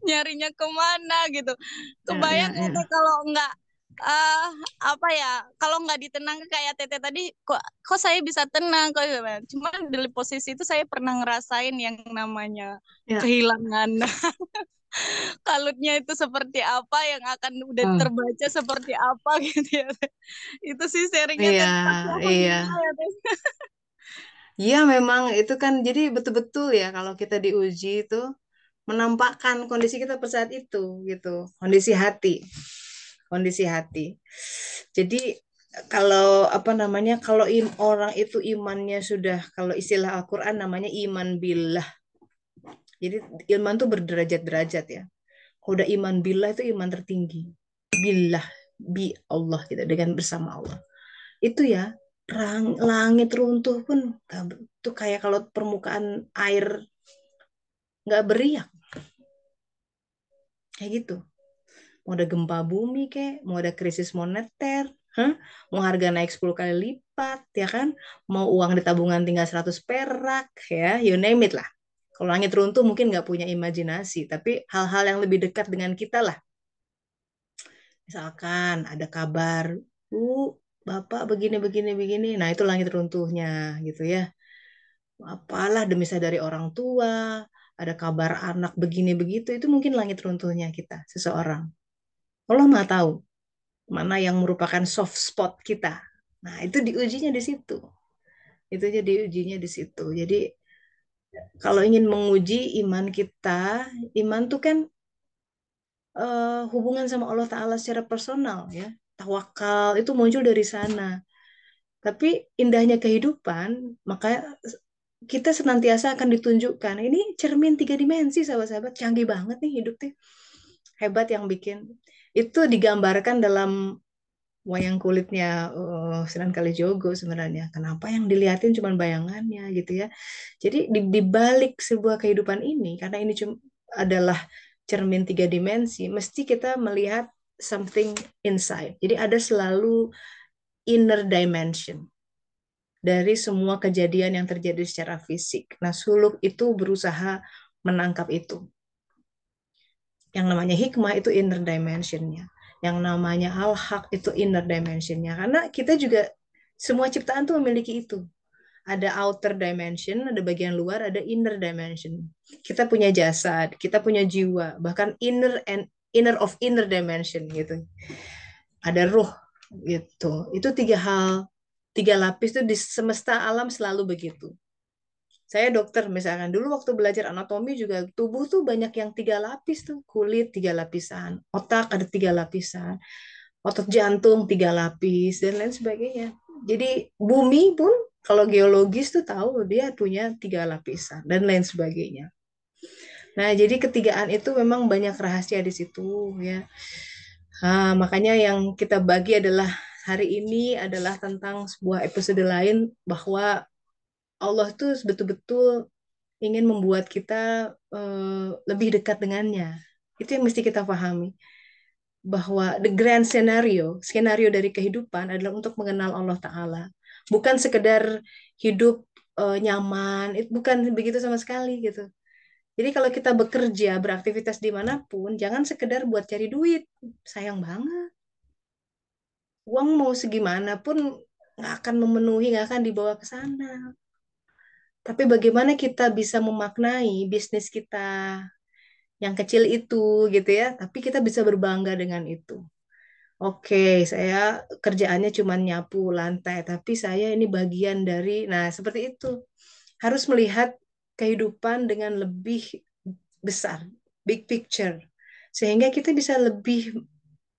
Nyarinya kemana gitu. Ya, Kebayang ya, nggak ya. teh kalau nggak eh apa ya, kalau nggak ditenangkan kayak Tete tadi, kok kok saya bisa tenang kok gimana. Cuma di posisi itu saya pernah ngerasain yang namanya Ya. kehilangan kalutnya itu seperti apa, yang akan udah Hmm. terbaca seperti apa gitu ya. Itu sih sharingnya Iya, tadi, tapi iya. alhamdulillah ya Teh. Iya, memang itu kan jadi betul-betul ya kalau kita diuji itu menampakkan kondisi kita pada saat itu gitu, kondisi hati, kondisi hati. Jadi kalau apa namanya, kalau orang itu imannya sudah, kalau istilah Al-Qur'an namanya iman billah. Jadi iman tuh berderajat-derajat ya. Kalau udah iman billah itu iman tertinggi. Billah, bi Allah gitu, dengan bersama Allah. Itu ya, langit runtuh pun itu kayak kalau permukaan air nggak beriak, kayak gitu. Mau ada gempa bumi kayak, mau ada krisis moneter, mau harga naik 10 kali lipat, ya kan? Mau uang di tabungan tinggal 100 perak, ya, you name it lah. Kalau langit runtuh mungkin nggak punya imajinasi, tapi hal-hal yang lebih dekat dengan kita lah. Misalkan ada kabar, Bapak begini, begini, begini. Nah, itu langit runtuhnya gitu ya. Apalah demi dari orang tua, ada kabar anak begini begitu, itu mungkin langit runtuhnya kita, seseorang. Allah Maha tahu mana yang merupakan soft spot kita. Nah, itu diujinya di situ. Itu jadi ujinya di situ. Jadi kalau ingin menguji iman kita, iman tuh kan hubungan sama Allah Ta'ala secara personal ya. Tawakal itu muncul dari sana. Tapi indahnya kehidupan, maka kita senantiasa akan ditunjukkan. Ini cermin 3 dimensi, sahabat-sahabat. Canggih banget nih hidup tuh. Hebat yang bikin. Itu digambarkan dalam wayang kulitnya Sunan Kalijogo sebenarnya. Kenapa yang dilihatin cuma bayangannya gitu ya. Jadi di balik sebuah kehidupan ini, karena ini cuma adalah cermin 3 dimensi, mesti kita melihat something inside. Jadi ada selalu inner dimension dari semua kejadian yang terjadi secara fisik. Nah, suluk itu berusaha menangkap itu. Yang namanya hikmah itu inner dimensionnya. Yang namanya al-haq itu inner dimensionnya. Karena kita juga, semua ciptaan tuh memiliki itu. Ada outer dimension, ada bagian luar, ada inner dimension. Kita punya jasad, kita punya jiwa, bahkan inner of inner dimension gitu. Ada ruh gitu. Itu 3 hal, 3 lapis tuh di semesta alam selalu begitu. Saya dokter misalkan, dulu waktu belajar anatomi juga tubuh tuh banyak yang 3 lapis tuh, kulit 3 lapisan, otak ada 3 lapisan, otot jantung 3 lapis dan lain sebagainya. Jadi bumi pun kalau geologis tuh tahu dia punya 3 lapisan dan lain sebagainya. Nah, jadi ketigaan itu memang banyak rahasia di situ ya. Makanya yang kita bagi adalah hari ini adalah tentang sebuah episode lain, bahwa Allah tuh betul-betul ingin membuat kita lebih dekat dengannya. Itu yang mesti kita pahami. Bahwa the grand scenario, skenario dari kehidupan adalah untuk mengenal Allah Ta'ala. Bukan sekedar hidup nyaman, itu bukan begitu sama sekali gitu. Jadi kalau kita bekerja, beraktivitas dimanapun, jangan sekedar buat cari duit. Sayang banget. Uang mau segimana pun nggak akan memenuhi, nggak akan dibawa ke sana. Tapi bagaimana kita bisa memaknai bisnis kita yang kecil itu gitu ya, tapi kita bisa berbangga dengan itu. Oke, saya kerjaannya cuma nyapu lantai, tapi saya ini bagian dari, nah seperti itu. harus melihat kehidupan dengan lebih besar, big picture, sehingga kita bisa lebih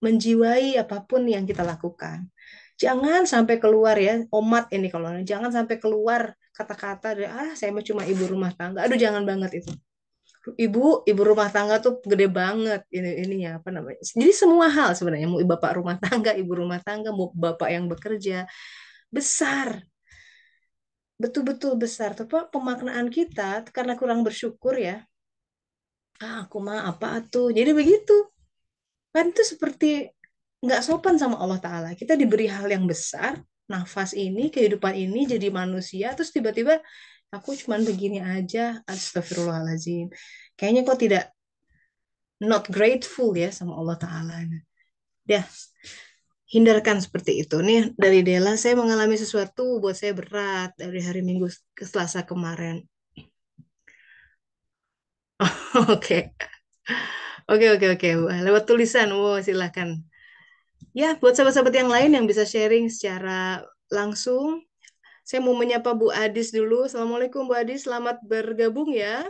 menjiwai apapun yang kita lakukan. Jangan sampai keluar ya, omat ini kalau jangan sampai keluar kata-kata dari saya mah cuma ibu rumah tangga. Aduh jangan banget itu. Ibu rumah tangga tuh gede banget ininya apa namanya. Jadi semua hal sebenarnya mau bapak rumah tangga, ibu rumah tangga, mau bapak yang bekerja besar, betul-betul besar. Tapi pemaknaan kita karena kurang bersyukur ya. Aku mah apa tuh. Jadi begitu. Kan itu seperti nggak sopan sama Allah Ta'ala. Kita diberi hal yang besar, nafas ini, kehidupan ini, jadi manusia, terus tiba-tiba aku cuman begini aja, astagfirullahaladzim. Kayaknya kok tidak not grateful ya sama Allah Ta'ala. Ya, hindarkan seperti itu. Nih dari Dela, saya mengalami sesuatu buat saya berat dari hari Minggu ke Selasa kemarin. Oke, oke, oke, oke. Wah, lewat tulisan, wow, silahkan. Ya, buat sahabat-sahabat yang lain yang bisa sharing secara langsung, saya mau menyapa Bu Adis dulu. Assalamualaikum Bu Adis, selamat bergabung ya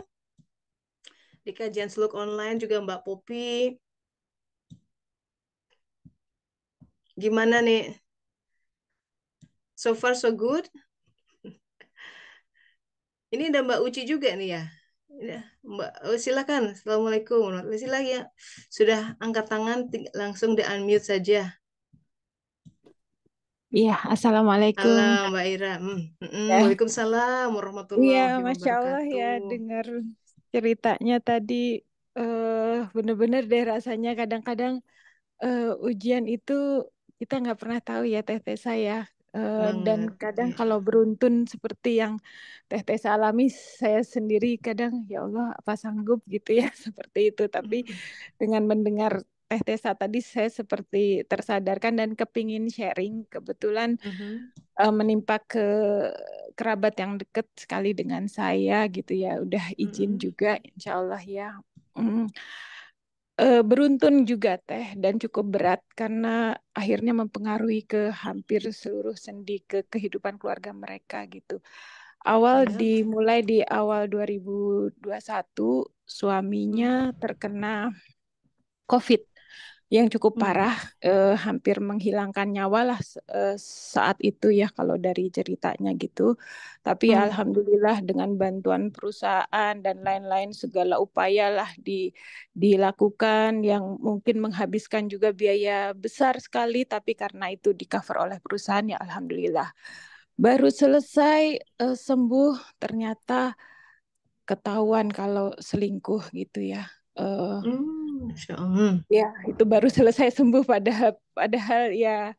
di kajian Seluk Online juga Mbak Popi. Gimana nih? So far so good. Ini ada Mbak Uci juga nih ya. Ya, Mbak, silakan. Assalamualaikum. Silakan ya. Sudah angkat tangan, langsung di unmute saja. Iya, Assalamualaikum. Halo Mbak Ira. Ya, Waalaikumsalam iya, warahmatullahi Masya Allah ya, wabarakatuh. dengar ceritanya tadi bener-bener deh rasanya kadang-kadang ujian itu kita nggak pernah tahu ya Teh Tessa ya. Dan Banget. kadang Ya. kalau beruntun seperti yang Teh Tessa alami, saya sendiri kadang ya Allah apa sanggup gitu ya seperti itu. Tapi dengan mendengar Teh Tessa tadi saya seperti tersadarkan dan kepingin sharing. Kebetulan Mhm. menimpa ke kerabat yang dekat sekali dengan saya gitu ya. Udah izin Mhm. juga insya Allah ya. Mm. Beruntun juga Teh dan cukup berat karena akhirnya mempengaruhi ke hampir seluruh sendi ke kehidupan keluarga mereka gitu. Ya. Dimulai di awal 2021 suaminya Hmm. terkena COVID yang cukup Hmm. parah, hampir menghilangkan nyawa lah saat itu ya kalau dari ceritanya gitu. Tapi Hmm. alhamdulillah dengan bantuan perusahaan dan lain-lain segala upaya lah dilakukan yang mungkin menghabiskan juga biaya besar sekali, tapi karena itu di cover oleh perusahaan ya alhamdulillah. Baru selesai sembuh ternyata ketahuan kalau selingkuh gitu ya. Eh, Masya Allah. Ya, itu baru selesai sembuh padahal ya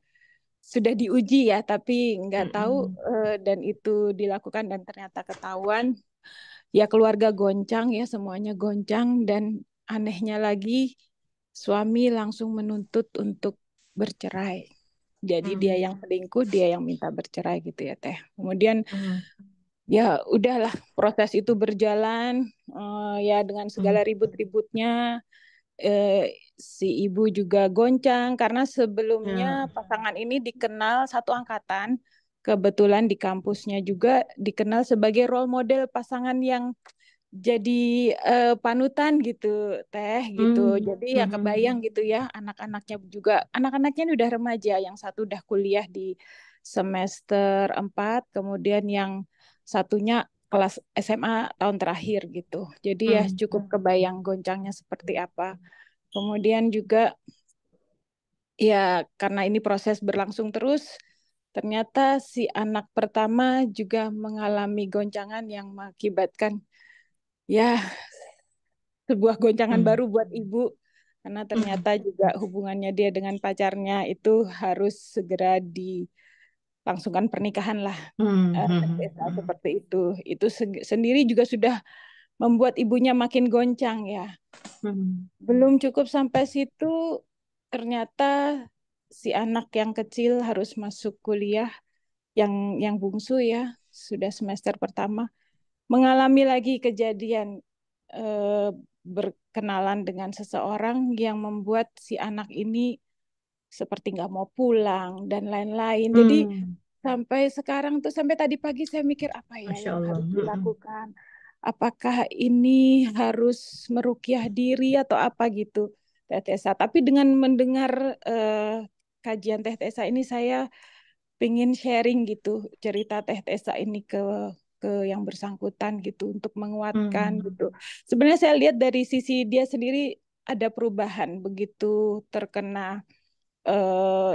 sudah diuji ya, tapi nggak tahu Mm-mm. dan itu dilakukan dan ternyata ketahuan. Ya keluarga goncang ya, semuanya goncang dan anehnya lagi suami langsung menuntut untuk bercerai. Jadi dia Hmm. yang selingkuh, dia yang minta bercerai gitu ya Teh. Kemudian Hmm. ya udahlah proses itu berjalan ya dengan segala Hmm. ribut-ributnya si ibu juga goncang karena sebelumnya Ya. pasangan ini dikenal satu angkatan. Kebetulan di kampusnya juga dikenal sebagai role model pasangan yang jadi panutan gitu, Teh gitu. Hmm. Jadi ya Mhm. kebayang gitu ya, anak-anaknya udah remaja, yang satu udah kuliah di semester 4, kemudian yang satunya kelas SMA tahun terakhir gitu. Jadi ya Hmm. cukup kebayang goncangnya seperti apa. Kemudian juga ya karena ini proses berlangsung terus, ternyata si anak pertama juga mengalami goncangan yang mengakibatkan ya sebuah goncangan Hmm. baru buat ibu karena Hmm. ternyata juga hubungannya dia dengan pacarnya itu harus segera dilangsungkan pernikahan lah. Hmm. Hmm. Hmm. Seperti itu. Itu sendiri juga sudah membuat ibunya makin goncang ya. Hmm. Belum cukup sampai situ, ternyata si anak yang kecil harus masuk kuliah, yang bungsu ya, sudah semester pertama, mengalami lagi kejadian eh, berkenalan dengan seseorang yang membuat si anak ini seperti nggak mau pulang dan lain-lain. Jadi Hmm. sampai sekarang tuh, sampai tadi pagi saya mikir apa ya Masya yang Allah. harus dilakukan. Apakah ini harus meruqyah diri atau apa gitu, Teh Tessa. Tapi dengan mendengar kajian Teh Tessa ini, saya pengen sharing gitu cerita Teh Tessa ini ke yang bersangkutan gitu, untuk menguatkan gitu. Sebenarnya saya lihat dari sisi dia sendiri ada perubahan begitu terkena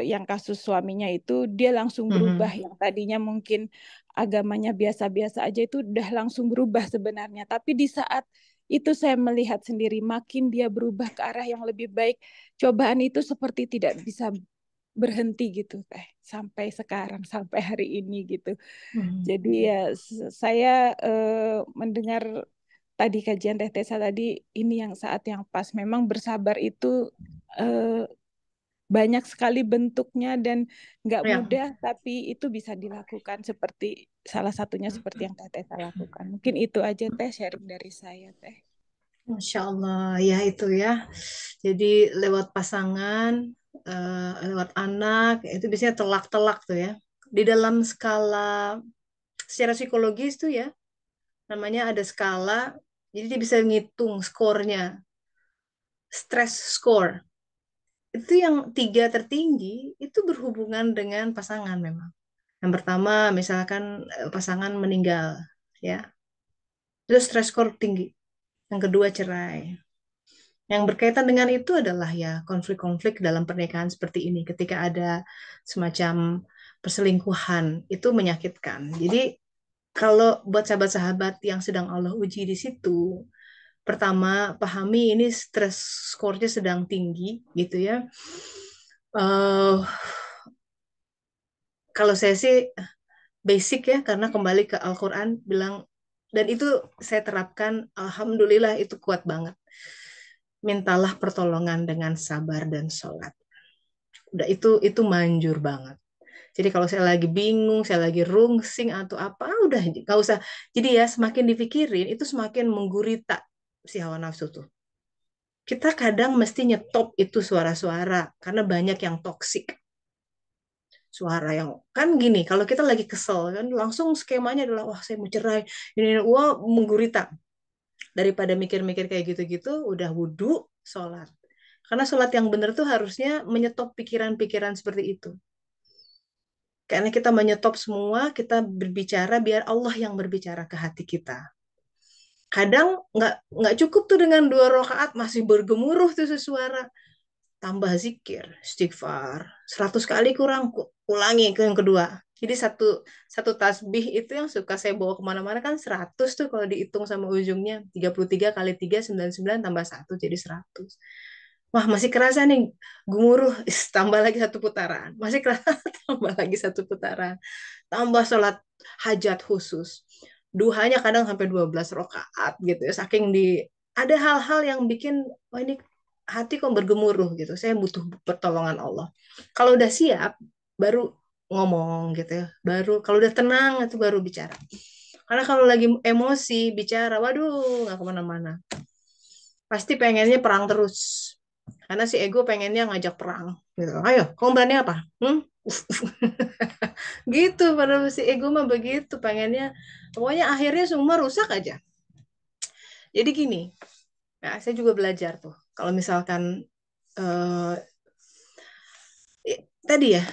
yang kasus suaminya itu, dia langsung berubah. Yang tadinya mungkin agamanya biasa-biasa aja, itu udah langsung berubah sebenarnya. Tapi di saat itu saya melihat sendiri makin dia berubah ke arah yang lebih baik. Cobaan itu seperti tidak bisa berhenti gitu, sampai sekarang, sampai hari ini gitu. Jadi ya saya mendengar tadi kajian Teh Tessa tadi, ini yang saat yang pas. Memang bersabar itu banyak sekali bentuknya dan nggak Ya. mudah, tapi itu bisa dilakukan, seperti salah satunya seperti yang Teh Tessa lakukan. Mungkin itu aja Teh sharing dari saya, Teh. Masya Allah, ya itu ya. Jadi lewat pasangan, lewat anak, itu biasanya telak-telak tuh ya. Di dalam skala secara psikologis tuh ya, namanya ada skala, jadi dia bisa ngitung skornya, stress score. Itu yang 3 tertinggi, itu berhubungan dengan pasangan memang. Yang pertama, misalkan pasangan meninggal, ya, itu stress score tinggi. Yang kedua, cerai. Yang berkaitan dengan itu adalah ya konflik-konflik dalam pernikahan seperti ini. Ketika ada semacam perselingkuhan, itu menyakitkan. Jadi kalau buat sahabat-sahabat yang sedang Allah uji di situ, pertama pahami ini stress skornya sedang tinggi gitu ya. Kalau saya sih basic ya, karena kembali ke Al-Quran bilang, dan itu saya terapkan, alhamdulillah itu kuat banget. Mintalah pertolongan dengan sabar dan sholat. Udah itu manjur banget. Jadi kalau saya lagi bingung, saya lagi rungsing atau apa, udah nggak usah. Jadi ya semakin dipikirin itu semakin menggurita si hawa nafsu tuh. Kita kadang mesti nyetop itu suara-suara karena banyak yang toksik. Suara yang kan gini, kalau kita lagi kesel kan langsung skemanya adalah wah saya mau cerai, ini wah menggurita. Daripada mikir-mikir kayak gitu-gitu, udah wudhu, sholat. Karena sholat yang benar tuh harusnya menyetop pikiran-pikiran seperti itu. Karena kita menyetop semua, kita berbicara biar Allah yang berbicara ke hati kita. Kadang nggak cukup tuh dengan 2 rakaat masih bergemuruh tuh suara. Tambah zikir, istighfar, 100 kali kurang, ulangi ke yang kedua. Jadi satu tasbih itu yang suka saya bawa kemana-mana kan 100 tuh kalau dihitung sama ujungnya. 33 kali 3, 99 tambah 1 jadi 100. Wah masih kerasa nih gemuruh, tambah lagi 1 putaran. Masih kerasa, tambah lagi 1 putaran. Tambah sholat hajat khusus. Duhanya kadang sampai 12 rakaat gitu ya. Saking ada hal-hal yang bikin, wah ini hati kok bergemuruh gitu. Saya butuh pertolongan Allah. Kalau udah siap, baru ngomong gitu ya. Baru kalau udah tenang itu baru bicara. Karena kalau lagi emosi bicara, waduh nggak kemana-mana. Pasti pengennya perang terus. Karena si ego pengennya ngajak perang. Gitu. Ayo, kamu berani apa? Gitu, padahal si ego mah begitu. Pengennya, pokoknya akhirnya semua rusak aja. Jadi gini, nah, saya juga belajar tuh. Kalau misalkan tadi ya,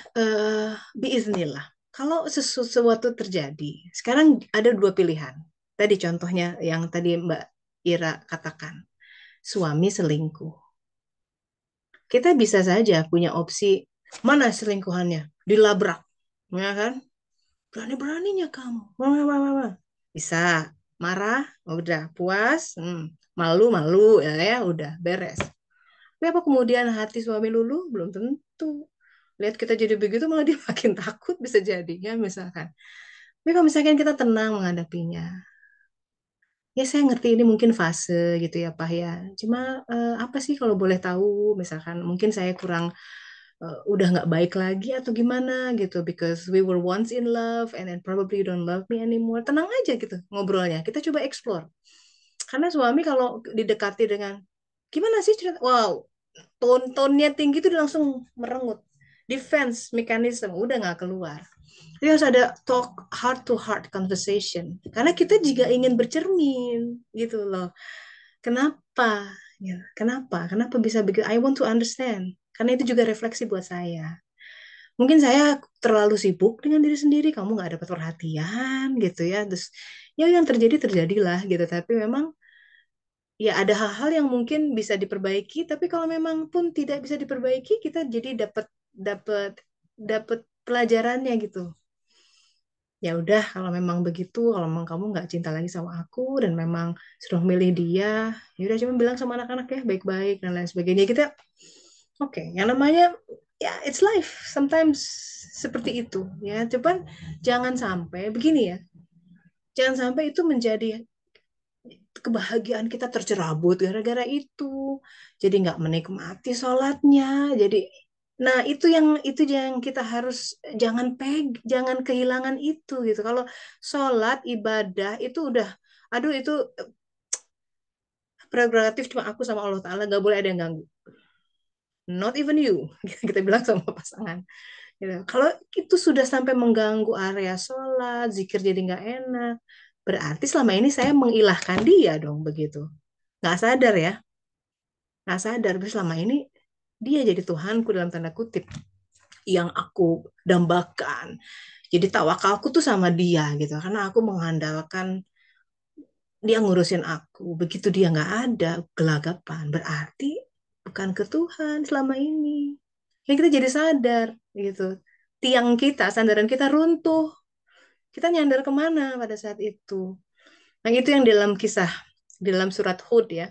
biiznillah. Kalau sesuatu terjadi, sekarang ada 2 pilihan. Tadi contohnya yang tadi Mbak Ira katakan, suami selingkuh. Kita bisa saja punya opsi, mana selingkuhannya? Dilabrak, ya kan? Berani-beraninya kamu. Bisa, marah, udah puas, malu-malu, ya udah beres. Tapi apa kemudian hati suami luluh? Belum tentu. Lihat kita jadi begitu malah dia makin takut bisa jadi ya misalkan. Tapi kalau misalkan kita tenang menghadapinya, ya saya ngerti ini mungkin fase gitu ya Pak ya. Cuma apa sih kalau boleh tahu misalkan mungkin saya kurang udah nggak baik lagi atau gimana gitu because we were once in love and then probably you don't love me anymore. Tenang aja gitu ngobrolnya. Kita coba explore. Karena suami kalau didekati dengan gimana sih cerita? Wow, tone-nya tinggi itu langsung merengut. Defense mechanism udah nggak keluar. Jadi harus ada talk heart to heart conversation. Karena kita juga ingin bercermin gitu loh. Kenapa? Ya, kenapa? Kenapa bisa begitu? I want to understand. Karena itu juga refleksi buat saya. Mungkin saya terlalu sibuk dengan diri sendiri, kamu nggak dapat perhatian gitu ya. Terus ya yang terjadi terjadilah gitu. Tapi memang ya ada hal-hal yang mungkin bisa diperbaiki. Tapi kalau memang pun tidak bisa diperbaiki, kita jadi dapat dapat dapat pelajarannya gitu. Ya udah kalau memang begitu, kalau memang kamu nggak cinta lagi sama aku dan memang sudah milih dia, ya udah cuma bilang sama anak-anak ya baik-baik dan lain sebagainya. Kita oke, yang namanya ya it's life. Sometimes seperti itu ya. Cuman jangan sampai begini ya. Jangan sampai itu menjadi kebahagiaan kita tercerabut gara-gara itu. Jadi nggak menikmati sholatnya. Jadi nah itu yang kita harus jangan kehilangan itu gitu. Kalau sholat ibadah itu udah aduh itu prerogatif cuma aku sama Allah Ta'ala, nggak boleh ada yang ganggu. Not even you, kita bilang sama pasangan. Gitu. Kalau itu sudah sampai mengganggu area sholat, zikir jadi nggak enak, berarti selama ini saya mengilahkan dia dong begitu. Nggak sadar ya, nggak sadar. Tapi selama ini dia jadi Tuhanku dalam tanda kutip yang aku dambakan. Jadi tawakalku tuh sama dia gitu, karena aku mengandalkan dia ngurusin aku. Begitu dia nggak ada, gelagapan. Berarti bukan ke Tuhan selama ini. Ya kita jadi sadar gitu. Tiang kita, sandaran kita runtuh. Kita nyandar kemana pada saat itu? Nah itu yang dalam kisah, di dalam surat Hud ya.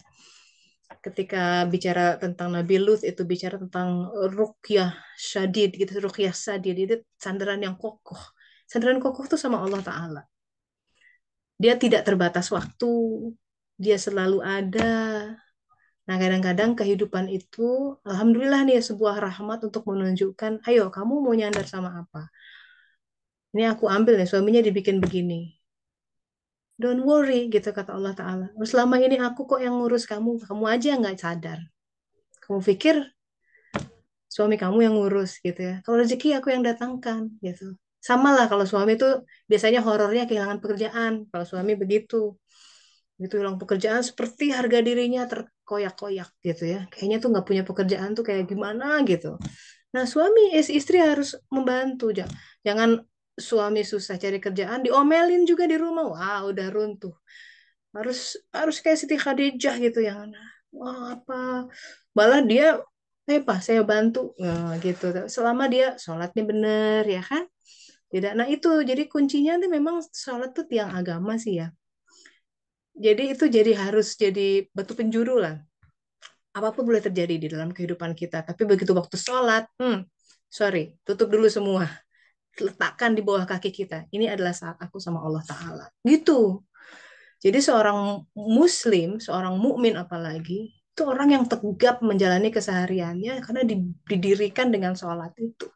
Ketika bicara tentang Nabi Lut itu bicara tentang ruqyah syadid gitu, ruqyah syadid itu sandaran yang kokoh. Sandaran kokoh itu sama Allah Ta'ala. Dia tidak terbatas waktu, dia selalu ada. Nah, kadang-kadang kehidupan itu, alhamdulillah nih sebuah rahmat untuk menunjukkan, ayo kamu mau nyandar sama apa? Ini aku ambil nih, suaminya dibikin begini. Don't worry, gitu kata Allah Ta'ala. Selama ini aku kok yang ngurus kamu, kamu aja nggak sadar. Kamu pikir suami kamu yang ngurus gitu ya. Kalau rezeki aku yang datangkan gitu. Sama lah kalau suami itu biasanya horornya kehilangan pekerjaan. Kalau suami begitu. Gitu hilang pekerjaan seperti harga dirinya terkoyak-koyak gitu ya. Kayaknya tuh nggak punya pekerjaan tuh kayak gimana gitu. Nah suami istri harus membantu. Jangan suami susah cari kerjaan diomelin juga di rumah. Wah udah runtuh. Harus harus kayak Siti Khadijah gitu yang wah apa malah dia Pak saya bantu nah, gitu selama dia sholatnya bener ya kan tidak nah itu jadi kuncinya tuh memang sholat tuh tiang agama sih ya jadi itu jadi harus jadi batu penjuru lah apapun boleh terjadi di dalam kehidupan kita tapi begitu waktu sholat sorry tutup dulu semua letakkan di bawah kaki kita ini adalah saat aku sama Allah Ta'ala gitu jadi seorang muslim seorang mukmin apalagi itu orang yang tegap menjalani kesehariannya karena didirikan dengan sholat itu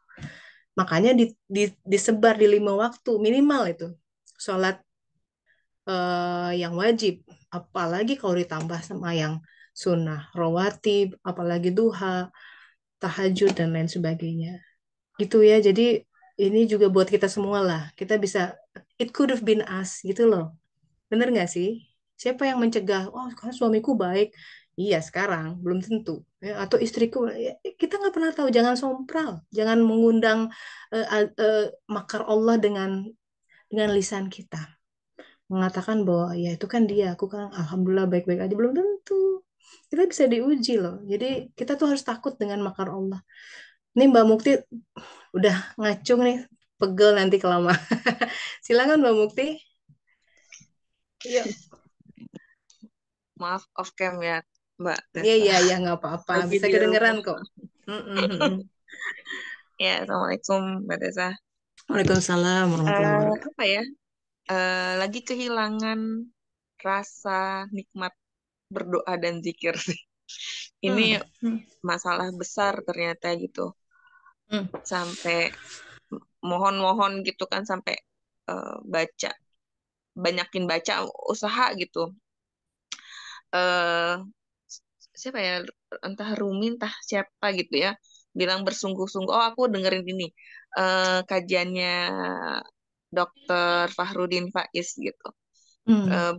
makanya disebar di 5 waktu minimal itu sholat yang wajib apalagi kalau ditambah sama yang sunnah rawatib apalagi duha tahajud dan lain sebagainya gitu ya jadi ini juga buat kita semua lah kita bisa it could have been us gitu loh bener nggak sih siapa yang mencegah oh karena suamiku baik iya sekarang belum tentu ya, atau istriku ya, kita nggak pernah tahu jangan sompral jangan mengundang makar Allah dengan lisan kita mengatakan bahwa ya itu kan dia aku kan alhamdulillah baik-baik aja belum tentu kita bisa diuji loh jadi kita tuh harus takut dengan makar Allah ini Mbak Mukti udah ngacung nih pegel nanti kelamaan silakan Mbak Mukti yuk Maaf off cam ya Mbak iya Tessa. iya nggak apa-apa Lagi bisa di kedengeran rumah. kok Mm-mm. Ya, Assalamualaikum Mbak Tessa. Waalaikumsalam warahmatullahi wabarakatuh Apa ya? Lagi kehilangan rasa nikmat berdoa dan zikir sih. Ini Hmm. masalah besar ternyata gitu. Hmm. Sampai mohon-mohon gitu kan sampai baca, banyakin baca usaha gitu. eh Siapa ya entah Rumi entah siapa gitu ya bilang bersungguh-sungguh. Oh, aku dengerin ini kajiannya Dokter Fahrudin Faiz gitu.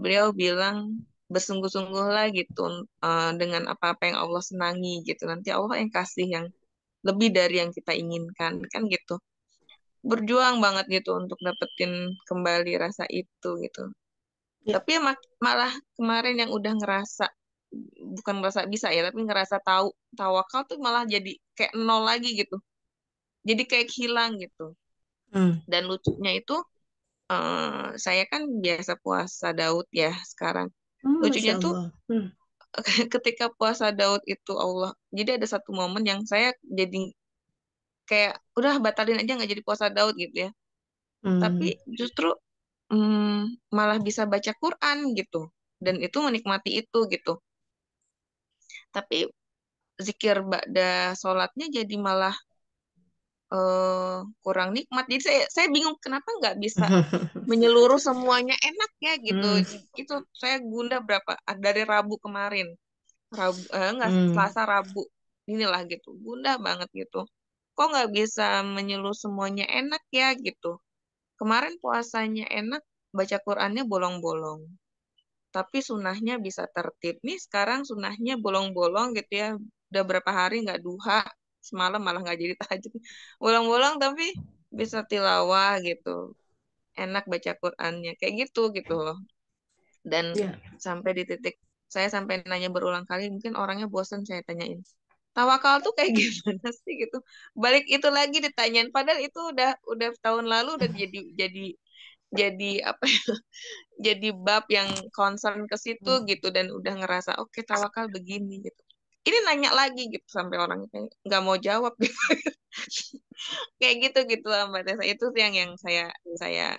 Beliau bilang bersungguh-sungguhlah gitu dengan apa-apa yang Allah senangi gitu. Nanti Allah yang kasih yang lebih dari yang kita inginkan kan gitu. Berjuang banget gitu untuk dapetin kembali rasa itu gitu. Ya. Tapi malah kemarin yang udah ngerasa bukan ngerasa bisa ya, tapi ngerasa tahu tawakal tuh malah jadi kayak nol lagi gitu. Jadi kayak hilang gitu. Dan lucunya itu saya kan biasa puasa Daud ya sekarang. Lucunya Masya tuh Allah. ketika puasa Daud itu Allah. Jadi ada satu momen yang saya jadi kayak udah batalin aja nggak jadi puasa Daud gitu ya. Tapi justru malah bisa baca Quran gitu. Dan itu menikmati itu gitu. Tapi zikir ba'da sholatnya jadi malah kurang nikmat. Jadi saya bingung kenapa nggak bisa menyeluruh semuanya enak ya gitu. Itu saya gundah dari Rabu kemarin. Nggak Selasa Rabu inilah gitu. Gundah banget gitu. Kok nggak bisa menyeluruh semuanya enak ya gitu. Kemarin puasanya enak, baca Qurannya bolong-bolong. Tapi sunahnya bisa tertib. Nih sekarang sunahnya bolong-bolong gitu ya. Udah berapa hari nggak duha. Semalam malah nggak jadi tahajud. Bolong-bolong tapi bisa tilawah gitu. Enak baca Qurannya. Kayak gitu gitu loh. Dan Ya. sampai di titik saya sampai nanya berulang kali. Mungkin orangnya bosan saya tanyain. Tawakal tuh kayak gimana sih gitu. Balik itu lagi ditanyain. Padahal itu udah tahun lalu udah jadi apa ya, jadi bab yang concern ke situ gitu dan udah ngerasa oke tawakal begini gitu. Ini nanya lagi gitu sampai orangnya kayak nggak mau jawab gitu. Kayak gitu gitu lah Mbak Tessa. Itu sih yang saya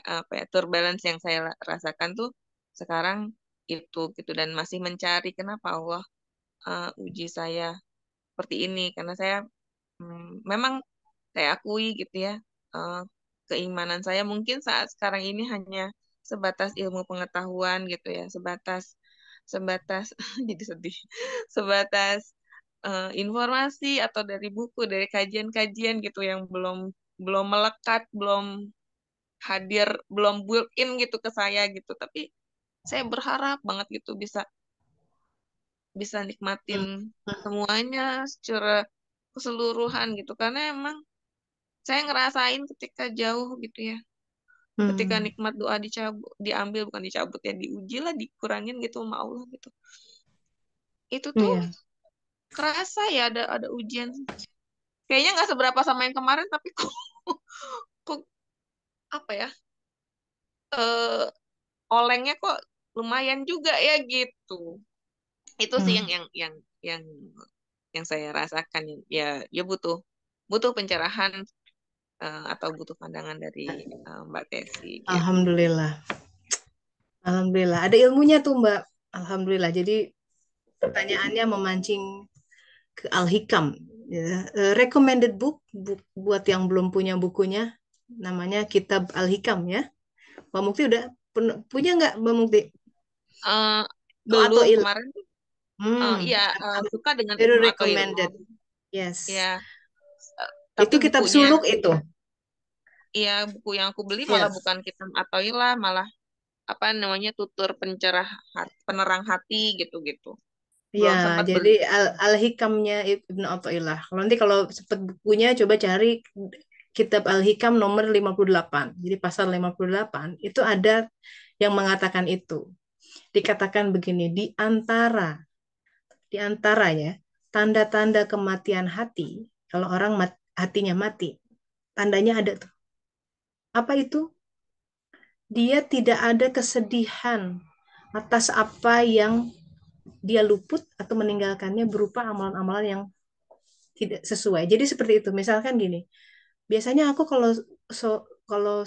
apa ya turbalance yang saya rasakan tuh sekarang itu gitu dan masih mencari kenapa Allah uji saya seperti ini karena saya memang saya akui gitu ya eh, keimanan saya mungkin saat sekarang ini hanya sebatas ilmu pengetahuan gitu ya sebatas sebatas jadi sedih sebatas informasi atau dari buku dari kajian-kajian gitu yang belum belum melekat belum hadir belum built in gitu ke saya gitu tapi saya berharap banget gitu bisa bisa nikmatin semuanya secara keseluruhan gitu karena emang saya ngerasain ketika jauh gitu ya ketika nikmat doa dicabut diambil bukan dicabut ya diuji lah dikurangin gitu sama Allah gitu itu tuh Iya. kerasa ya ada ujian kayaknya nggak seberapa sama yang kemarin tapi kok kok apa ya eh olengnya kok lumayan juga ya gitu itu sih yang yang saya rasakan ya ya butuh butuh pencerahan atau butuh pandangan dari Mbak Tesi gitu. Alhamdulillah. Alhamdulillah. Ada ilmunya tuh Mbak. Alhamdulillah. Jadi pertanyaannya memancing ke Al-Hikam. Ya. Recommended book buat yang belum punya bukunya. Namanya Kitab Al-Hikam ya. Mbak Mukti udah punya nggak Mbak Mukti? Eh, Atau belum kemarin iya suka dengan very Ibnu recommended. Athaillah Yes. ya Itu tapi kitab bukunya suluk itu. iya buku yang aku beli malah Yes. bukan kitab Athaillah malah apa namanya tutur pencerah penerang hati gitu-gitu Ya, belum sempat jadi beli Al-Hikamnya Ibnu Athaillah. Nanti kalau sempat bukunya coba cari kitab Al-Hikam nomor 58. Jadi pasal 58 itu ada yang mengatakan itu. Dikatakan begini, di antara ya tanda-tanda kematian hati, kalau orang hatinya mati, tandanya ada tuh. Apa itu? Dia tidak ada kesedihan atas apa yang dia luput atau meninggalkannya berupa amalan-amalan yang tidak sesuai. Jadi seperti itu. Misalkan gini, biasanya aku kalau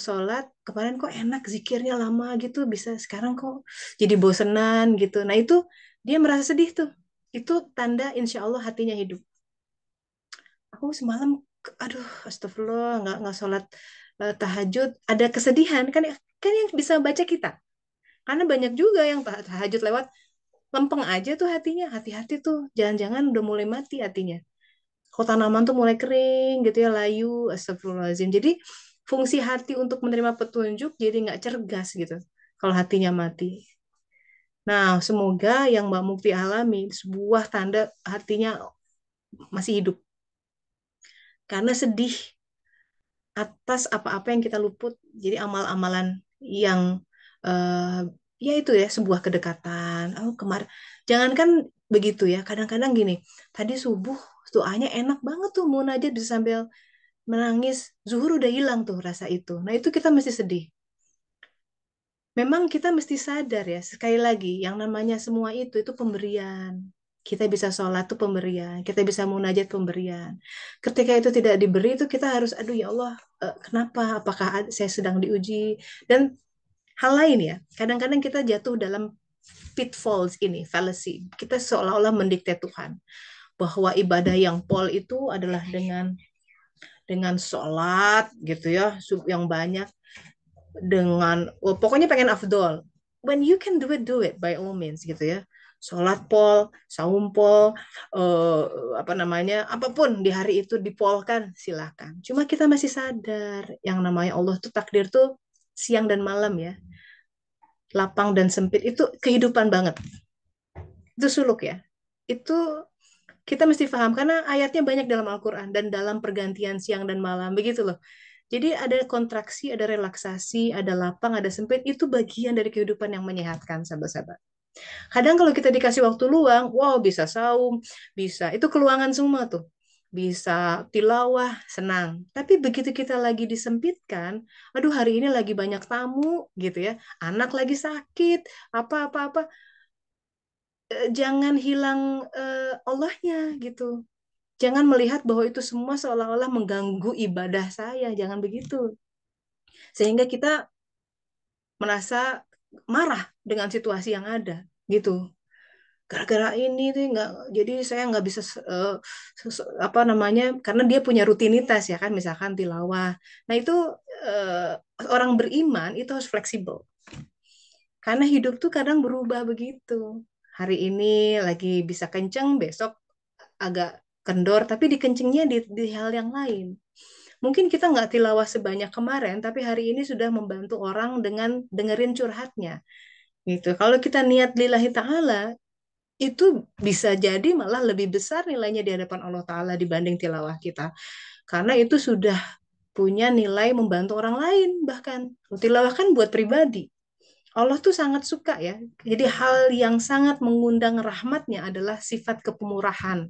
sholat kemarin kok enak zikirnya lama gitu, bisa sekarang kok jadi bosenan gitu. Nah itu dia merasa sedih tuh. Itu tanda insya Allah hatinya hidup. Aku semalam, aduh, astagfirullah, nggak sholat tahajud, ada kesedihan kan yang bisa baca kita. Karena banyak juga yang tahajud lewat lempeng aja tuh hatinya, hati-hati tuh, jangan-jangan udah mulai mati hatinya. Kalau tanaman tuh mulai kering gitu ya, layu, astagfirullahaladzim. Jadi fungsi hati untuk menerima petunjuk jadi nggak cergas gitu kalau hatinya mati. Nah, semoga yang Mbak Mukti alami sebuah tanda hatinya masih hidup. Karena sedih atas apa-apa yang kita luput. Jadi amal-amalan yang eh, ya itu ya sebuah kedekatan. Oh, kemarin jangankan begitu ya. Kadang-kadang gini, tadi subuh doanya enak banget tuh munajat di sambil menangis. Zuhur udah hilang tuh rasa itu. Nah, itu kita mesti sedih. Memang kita mesti sadar ya, sekali lagi, yang namanya semua itu pemberian. Kita bisa sholat itu pemberian, kita bisa munajat pemberian. Ketika itu tidak diberi itu kita harus, aduh ya Allah, kenapa? Apakah saya sedang diuji? Dan hal lain ya, kadang-kadang kita jatuh dalam pitfalls ini, fallacy. Kita seolah-olah mendikte Tuhan bahwa ibadah yang pol itu adalah dengan sholat gitu ya, yang banyak dengan pokoknya pengen afdol. When you can do it by all means gitu ya. Sholat pol, saum pol, eh, apa namanya, apapun di hari itu dipolkan silakan. Cuma kita masih sadar yang namanya Allah tuh takdir tuh siang dan malam ya, lapang dan sempit itu kehidupan banget. Itu suluk ya. Itu kita mesti paham karena ayatnya banyak dalam Al-Quran dan dalam pergantian siang dan malam begitu loh. Jadi ada kontraksi, ada relaksasi, ada lapang, ada sempit. Itu bagian dari kehidupan yang menyehatkan, sahabat-sahabat. Kadang kalau kita dikasih waktu luang, wow bisa saum, bisa. Itu keluangan semua tuh. Bisa tilawah, senang. Tapi begitu kita lagi disempitkan, aduh hari ini lagi banyak tamu gitu ya. Anak lagi sakit, apa-apa-apa. Jangan hilang Allahnya gitu. Jangan melihat bahwa itu semua seolah-olah mengganggu ibadah saya. Jangan begitu. Sehingga kita merasa marah dengan situasi yang ada gitu. Gara-gara ini tuh nggak, jadi saya nggak bisa apa namanya, karena dia punya rutinitas ya kan, misalkan tilawah. Nah itu eh, orang beriman itu harus fleksibel karena hidup tuh kadang berubah begitu. Hari ini lagi bisa kenceng, besok agak kendor, tapi dikencingnya di hal yang lain. Mungkin kita nggak tilawah sebanyak kemarin, tapi hari ini sudah membantu orang dengan dengerin curhatnya. Gitu. Kalau kita niat lillahi ta'ala, itu bisa jadi malah lebih besar nilainya di hadapan Allah Ta'ala dibanding tilawah kita. Karena itu sudah punya nilai membantu orang lain bahkan. Tilawah kan buat pribadi. Allah tuh sangat suka ya. Jadi hal yang sangat mengundang rahmatnya adalah sifat kepemurahan.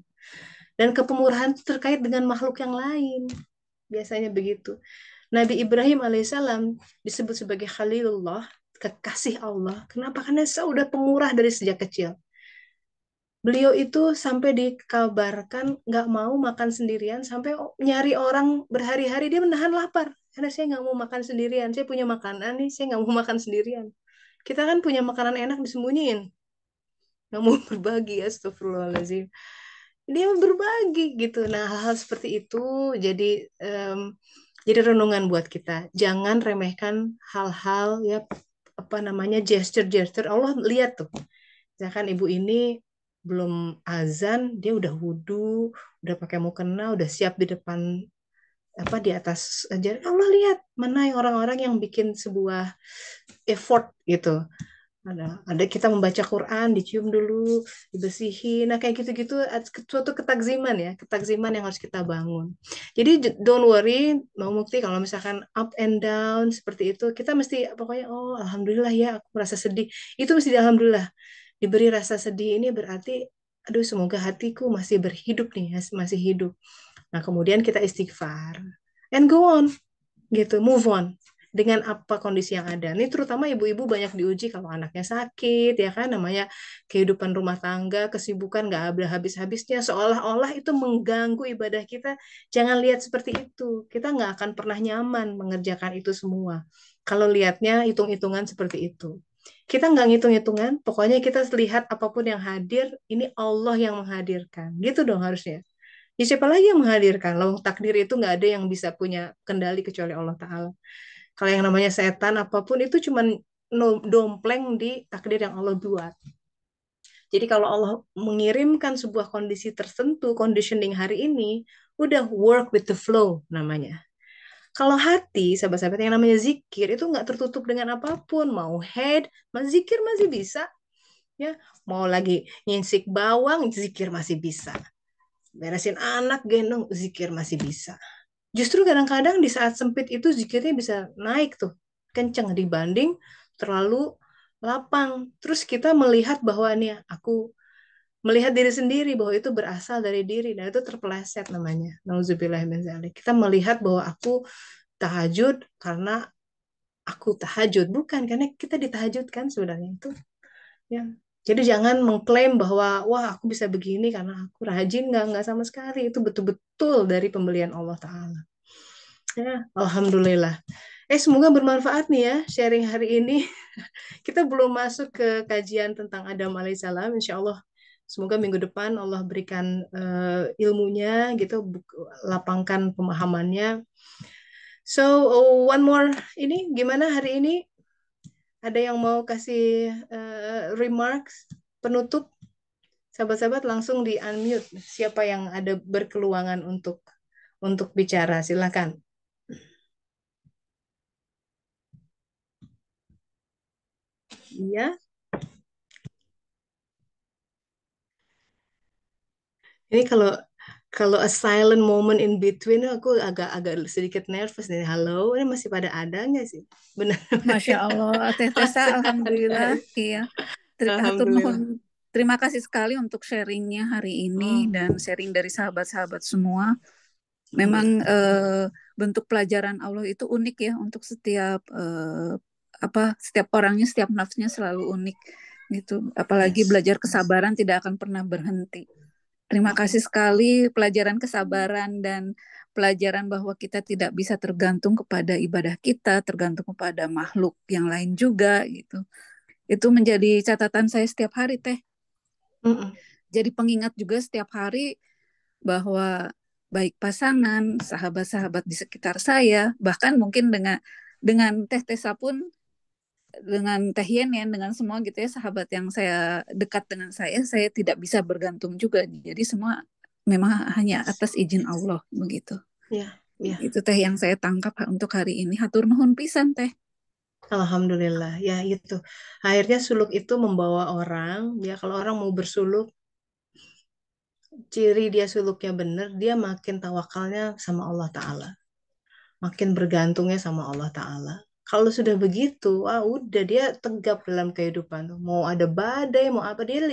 Dan kepemurahan itu terkait dengan makhluk yang lain. Biasanya begitu. Nabi Ibrahim alaihissalam disebut sebagai Khalilullah, kekasih Allah. Kenapa? Karena sudah pemurah dari sejak kecil. Beliau itu sampai dikabarkan nggak mau makan sendirian, sampai nyari orang berhari-hari dia menahan lapar. Karena saya nggak mau makan sendirian, saya punya makanan nih, saya nggak mau makan sendirian. Kita kan punya makanan enak disembunyiin, nggak mau berbagi, astagfirullahaladzim. Dia berbagi gitu. Nah, hal-hal seperti itu jadi em, jadi renungan buat kita. Jangan remehkan hal-hal ya, apa namanya, gesture-gesture. Allah lihat tuh. Misalkan ibu ini belum azan, dia udah wudhu, udah pakai mukena, udah siap di depan apa di atas aja. Allah lihat mana yang orang-orang yang bikin sebuah effort gitu. Ada kita membaca Quran, dicium dulu, dibersihin. Nah, kayak gitu-gitu suatu ketakziman ya, ketakziman yang harus kita bangun. Jadi don't worry, Mau Mukti, kalau misalkan up and down seperti itu, kita mesti pokoknya oh alhamdulillah ya, aku merasa sedih. Itu mesti alhamdulillah. Diberi rasa sedih ini berarti aduh semoga hatiku masih berhidup nih, masih hidup. Nah, kemudian kita istighfar and go on gitu, move on dengan apa kondisi yang ada. Ini terutama ibu-ibu banyak diuji kalau anaknya sakit, ya kan, namanya kehidupan rumah tangga, kesibukan nggak ada habis-habisnya, seolah-olah itu mengganggu ibadah kita. Jangan lihat seperti itu. Kita nggak akan pernah nyaman mengerjakan itu semua. Kalau lihatnya hitung-hitungan seperti itu. Kita nggak ngitung-hitungan, pokoknya kita lihat apapun yang hadir, ini Allah yang menghadirkan. Gitu dong harusnya. Ya, siapa lagi yang menghadirkan? Loh, takdir itu nggak ada yang bisa punya kendali kecuali Allah Ta'ala. Kalau yang namanya setan apapun itu cuman dompleng di takdir yang Allah buat. Jadi kalau Allah mengirimkan sebuah kondisi tertentu, conditioning hari ini, udah work with the flow namanya. Kalau hati, sahabat-sahabat, yang namanya zikir itu nggak tertutup dengan apapun. Mau head, zikir masih bisa. Ya, mau lagi nyinsik bawang, zikir masih bisa. Beresin anak, gendong, zikir masih bisa. Justru kadang-kadang di saat sempit itu zikirnya bisa naik tuh, kenceng dibanding terlalu lapang. Terus kita melihat bahwa nih aku melihat diri sendiri bahwa itu berasal dari diri dan itu terpeleset namanya. Nauzubillah min dzalik. Kita melihat bahwa aku tahajud karena aku tahajud, bukan karena kita ditahajudkan sebenarnya itu. Ya. Jadi jangan mengklaim bahwa wah aku bisa begini karena aku rajin, nggak sama sekali. Itu betul-betul dari pembelian Allah Ta'ala. Ya, Alhamdulillah. Semoga bermanfaat nih ya sharing hari ini. Kita belum masuk ke kajian tentang Adam alaihissalam. Insya Allah, semoga minggu depan Allah berikan ilmunya, gitu, lapangkan pemahamannya. So, one more, ini gimana hari ini? Ada yang mau kasih remarks, penutup? Sahabat-sahabat langsung di unmute. Siapa yang ada berkeluangan untuk bicara? Silakan. Iya. Ini kalau kalau a silent moment in between aku agak sedikit nervous nih. Halo, ini masih pada ada nggak sih? Benar. Masya Allah, Teh Tessa, Masih ada. alhamdulillah, iya. Hatur Alhamdulillah. nuhun. Terima kasih sekali untuk sharingnya hari ini dan sharing dari sahabat-sahabat semua. Memang bentuk pelajaran Allah itu unik ya untuk setiap setiap orangnya, setiap nafsnya selalu unik gitu. Apalagi Yes. belajar kesabaran tidak akan pernah berhenti. Terima kasih sekali pelajaran kesabaran dan pelajaran bahwa kita tidak bisa tergantung kepada ibadah kita, tergantung kepada makhluk yang lain juga gitu. Itu menjadi catatan saya setiap hari, Teh. Jadi pengingat juga setiap hari bahwa baik pasangan, sahabat-sahabat di sekitar saya, bahkan mungkin dengan Teh Tessa pun, dengan Teh Yen ya, dengan semua gitu ya, sahabat yang saya dekat dengan saya tidak bisa bergantung juga. Jadi semua memang hanya atas izin Allah begitu. Ya, ya. Itu Teh yang saya tangkap untuk hari ini. Hatur nuhun pisan, Teh. Alhamdulillah, ya itu. Akhirnya suluk itu membawa orang, ya kalau orang mau bersuluk, ciri dia suluknya benar, dia makin tawakalnya sama Allah Ta'ala. Makin bergantungnya sama Allah Ta'ala. Kalau sudah begitu, udah dia tegap dalam kehidupan. Mau ada badai, mau apa, dia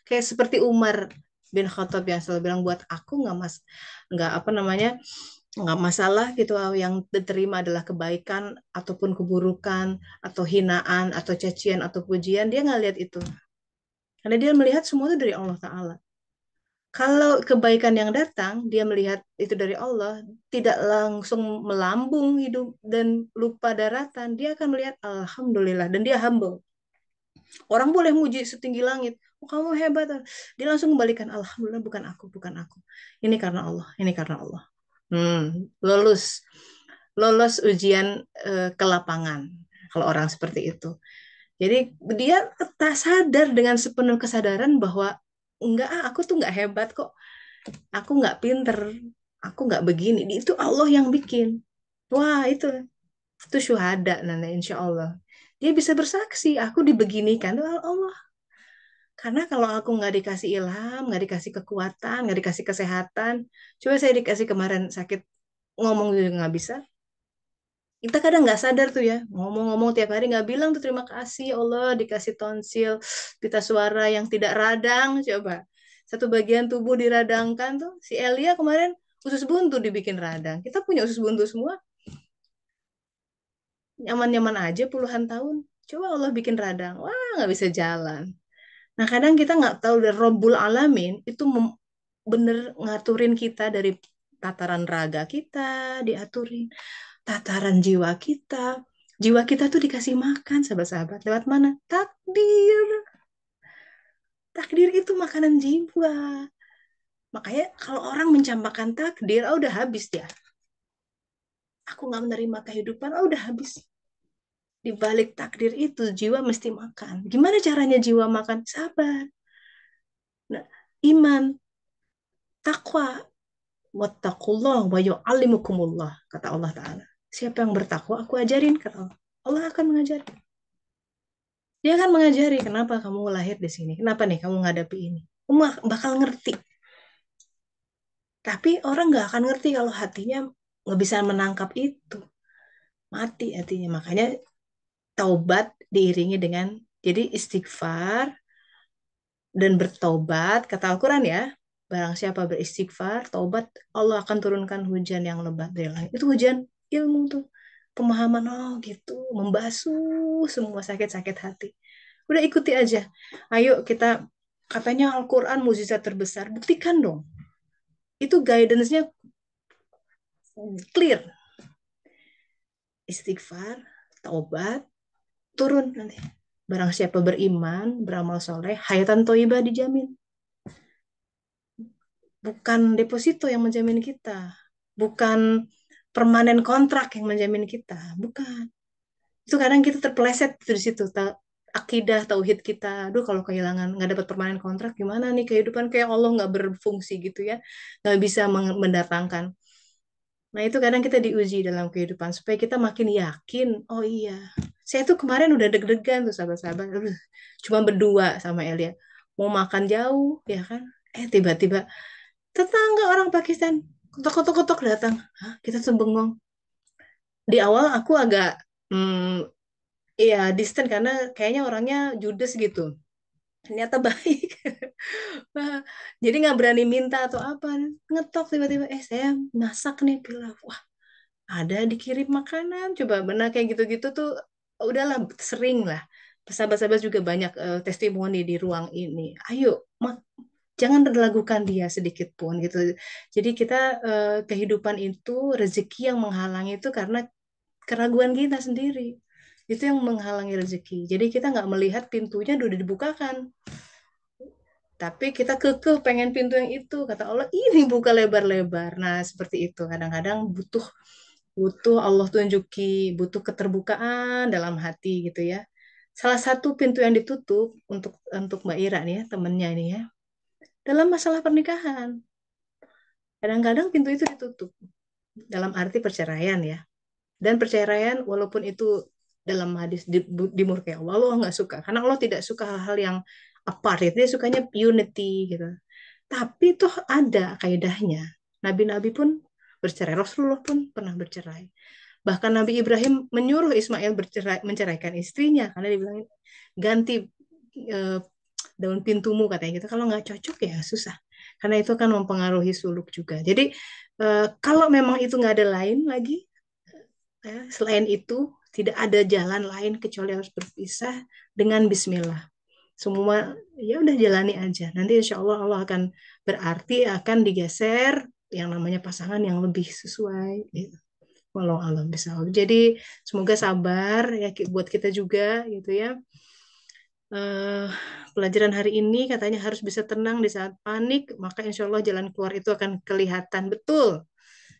kayak seperti Umar bin Khattab yang selalu bilang, buat aku nggak apa namanya, nggak masalah gitu, yang diterima adalah kebaikan ataupun keburukan atau hinaan atau cacian atau pujian, dia nggak lihat itu karena dia melihat semua itu dari Allah Ta'ala. Kalau kebaikan yang datang, dia melihat itu dari Allah, tidak langsung melambung hidup dan lupa daratan, dia akan melihat Alhamdulillah dan dia humble. Orang boleh muji setinggi langit, oh, kamu hebat, dia langsung kembalikan Alhamdulillah, bukan aku, bukan aku, ini karena Allah, ini karena Allah. Lolos ujian ke lapangan kalau orang seperti itu. Jadi dia tak sadar dengan sepenuh kesadaran bahwa enggak, aku tuh enggak hebat kok, aku enggak pinter, aku enggak begini, itu Allah yang bikin. Wah, itu syuhada nana, insya Allah dia bisa bersaksi aku dibeginikan oleh Allah. Karena kalau aku nggak dikasih ilham, nggak dikasih kekuatan, nggak dikasih kesehatan, coba saya dikasih kemarin sakit, ngomong juga nggak bisa. Kita kadang nggak sadar tuh ya, ngomong-ngomong tiap hari nggak bilang tuh terima kasih Allah dikasih tonsil, pita suara yang tidak radang. Coba satu bagian tubuh diradangkan tuh, si Elia kemarin usus buntu dibikin radang. Kita punya usus buntu semua, nyaman-nyaman aja puluhan tahun. Coba Allah bikin radang, wah nggak bisa jalan. Nah kadang kita nggak tahu dari Rabbul Alamin itu bener ngaturin kita dari tataran raga kita, diaturin tataran jiwa kita. Jiwa kita tuh dikasih makan, sahabat-sahabat. Lewat mana? Takdir. Takdir itu makanan jiwa. Makanya kalau orang mencampakkan takdir, udah habis dia. Aku nggak menerima kehidupan, udah habis. Di balik takdir itu, jiwa mesti makan. Gimana caranya jiwa makan? Sabar. Nah, iman, takwa, wattaqullah wa yu'allimukumullah, kata Allah Ta'ala. Siapa yang bertakwa, aku ajarin, kata Allah. Allah akan mengajari. Dia akan mengajari, kenapa kamu lahir di sini, kenapa nih kamu menghadapi ini. Kamu bakal ngerti. Tapi orang nggak akan ngerti kalau hatinya nggak bisa menangkap itu. Mati hatinya. Makanya taubat diiringi dengan, jadi istighfar dan bertaubat, kata Al-Quran ya, barang siapa beristighfar, taubat, Allah akan turunkan hujan yang lebat dari langit. Itu hujan ilmu tuh. Pemahaman, oh gitu, membasuh semua sakit-sakit hati. Udah ikuti aja. Ayo kita, katanya Al-Quran mukjizat terbesar, buktikan dong. Itu guidance-nya clear. Istighfar, taubat, turun nanti. Barang siapa beriman, beramal soleh, hayatan thayyibah dijamin. Bukan deposito yang menjamin kita. Bukan permanen kontrak yang menjamin kita. Bukan. Itu kadang kita terpeleset di situ. Akidah, tauhid kita. Aduh, kalau kehilangan, nggak dapat permanen kontrak, gimana nih kehidupan, kayak Allah nggak berfungsi gitu ya. Nggak bisa mendatangkan. Nah, itu kadang kita diuji dalam kehidupan. Supaya kita makin yakin, oh iya. Saya tuh kemarin udah deg-degan tuh sahabat-sahabat. Cuma berdua sama Elia. Mau makan jauh, ya kan. Tiba-tiba tetangga orang Pakistan ketok-ketok datang. Hah, kita tuh bengong. Di awal aku agak ya distant karena kayaknya orangnya judes gitu. Ternyata baik. Wah, jadi nggak berani minta atau apa. Ngetok tiba-tiba, saya masak nih pilau. Wah, ada dikirim makanan. Coba benar kayak gitu-gitu tuh udahlah sering lah. Sahabat-sahabat juga banyak testimoni di ruang ini. Ayo, jangan ragukan dia sedikit pun gitu. Jadi kita kehidupan itu rezeki yang menghalangi itu karena keraguan kita sendiri. Itu yang menghalangi rezeki. Jadi kita nggak melihat pintunya udah dibukakan. Tapi kita kekeh pengen pintu yang itu. Kata Allah, ini buka lebar-lebar. Nah, seperti itu. Kadang-kadang butuh butuh Allah tunjuki, butuh keterbukaan dalam hati gitu ya. Salah satu pintu yang ditutup untuk Mbak Ira nih ya, temennya ini ya, dalam masalah pernikahan. Kadang-kadang pintu itu ditutup dalam arti perceraian ya. Dan perceraian walaupun itu dalam hadis dimurkai Allah, Allah nggak suka. Karena Allah tidak suka hal-hal yang apart. Dia sukanya unity gitu. Tapi tuh ada kaidahnya. Nabi-nabi pun bercerai. Rasulullah pun pernah bercerai. Bahkan Nabi Ibrahim menyuruh Ismail menceraikan istrinya. Karena dia bilang, ganti daun pintumu katanya gitu. Kalau nggak cocok ya susah. Karena itu kan mempengaruhi suluk juga. Jadi kalau memang itu nggak ada lain lagi, selain itu tidak ada jalan lain kecuali harus berpisah dengan Bismillah. Semua ya udah jalani aja. Nanti insya Allah Allah akan berarti akan digeser yang namanya pasangan yang lebih sesuai. Gitu. Walau alam bisa. Jadi semoga sabar ya buat kita juga gitu ya. Pelajaran hari ini katanya harus bisa tenang di saat panik, maka insya Allah jalan keluar itu akan kelihatan betul.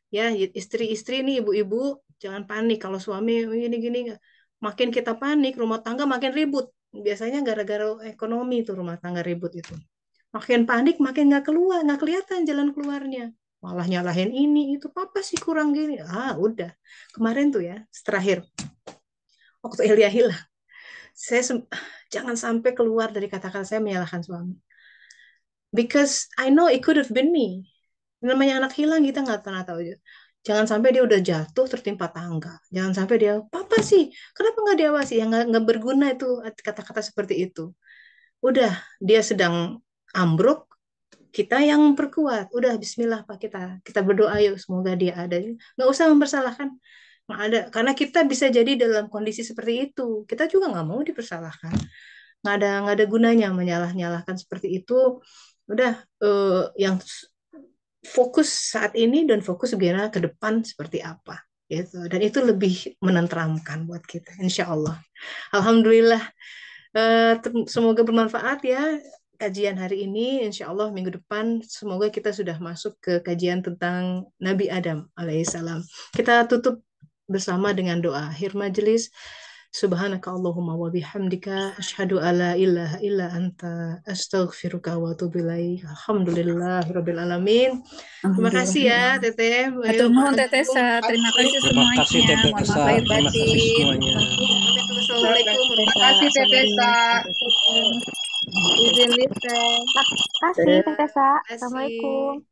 Ya, istri-istri nih, ibu-ibu, jangan panik. Kalau suami gini-gini, makin kita panik, rumah tangga makin ribut. Biasanya gara-gara ekonomi tuh rumah tangga ribut itu. Makin panik, makin nggak keluar, nggak kelihatan jalan keluarnya. Malah nyalahin ini, itu, papa sih kurang gini. Udah. Kemarin tuh ya, terakhir, waktu Elia hilang, saya jangan sampai keluar dari kata-kata saya menyalahkan suami. Because I know it could have been me. Namanya anak hilang kita nggak pernah tahu aja. Jangan sampai dia udah jatuh tertimpa tangga. Jangan sampai dia, papa sih, kenapa nggak diawasi? Yang nggak berguna itu kata-kata seperti itu. Udah, dia sedang ambruk, kita yang perkuat. Udah, Bismillah Pak, kita berdoa yuk, semoga dia ada. Nggak usah mempersalahkan. Nggak ada, karena kita bisa jadi dalam kondisi seperti itu. Kita juga nggak mau dipersalahkan. Nggak ada gunanya menyalah-nyalahkan seperti itu. Udah, yang fokus saat ini dan fokus bagaimana ke depan seperti apa gitu, dan itu lebih menenteramkan buat kita insya Allah. Alhamdulillah, semoga bermanfaat ya kajian hari ini. Insya Allah minggu depan semoga kita sudah masuk ke kajian tentang Nabi Adam alaihissalam. Kita tutup bersama dengan doa akhir majelis. Subhanaka Allahumma wa bihamdika asyhadu alla ilaha illa anta astaghfiruka wa atubu ilaik. Alhamdulillahirabbil alamin. Terima kasih ya Teteh. Atur Ayo nuhun Pak Teteh Agung. Sa. Terima kasih Terima kasih semuanya. Teteh Mohon maaf Sa. lahir Terima kasih batin. semuanya. Assalamualaikum Terima warahmatullahi kasih Teteh Sa. wabarakatuh. Izin lihat. Makasih Teh Tessa. Terima kasih. Assalamualaikum.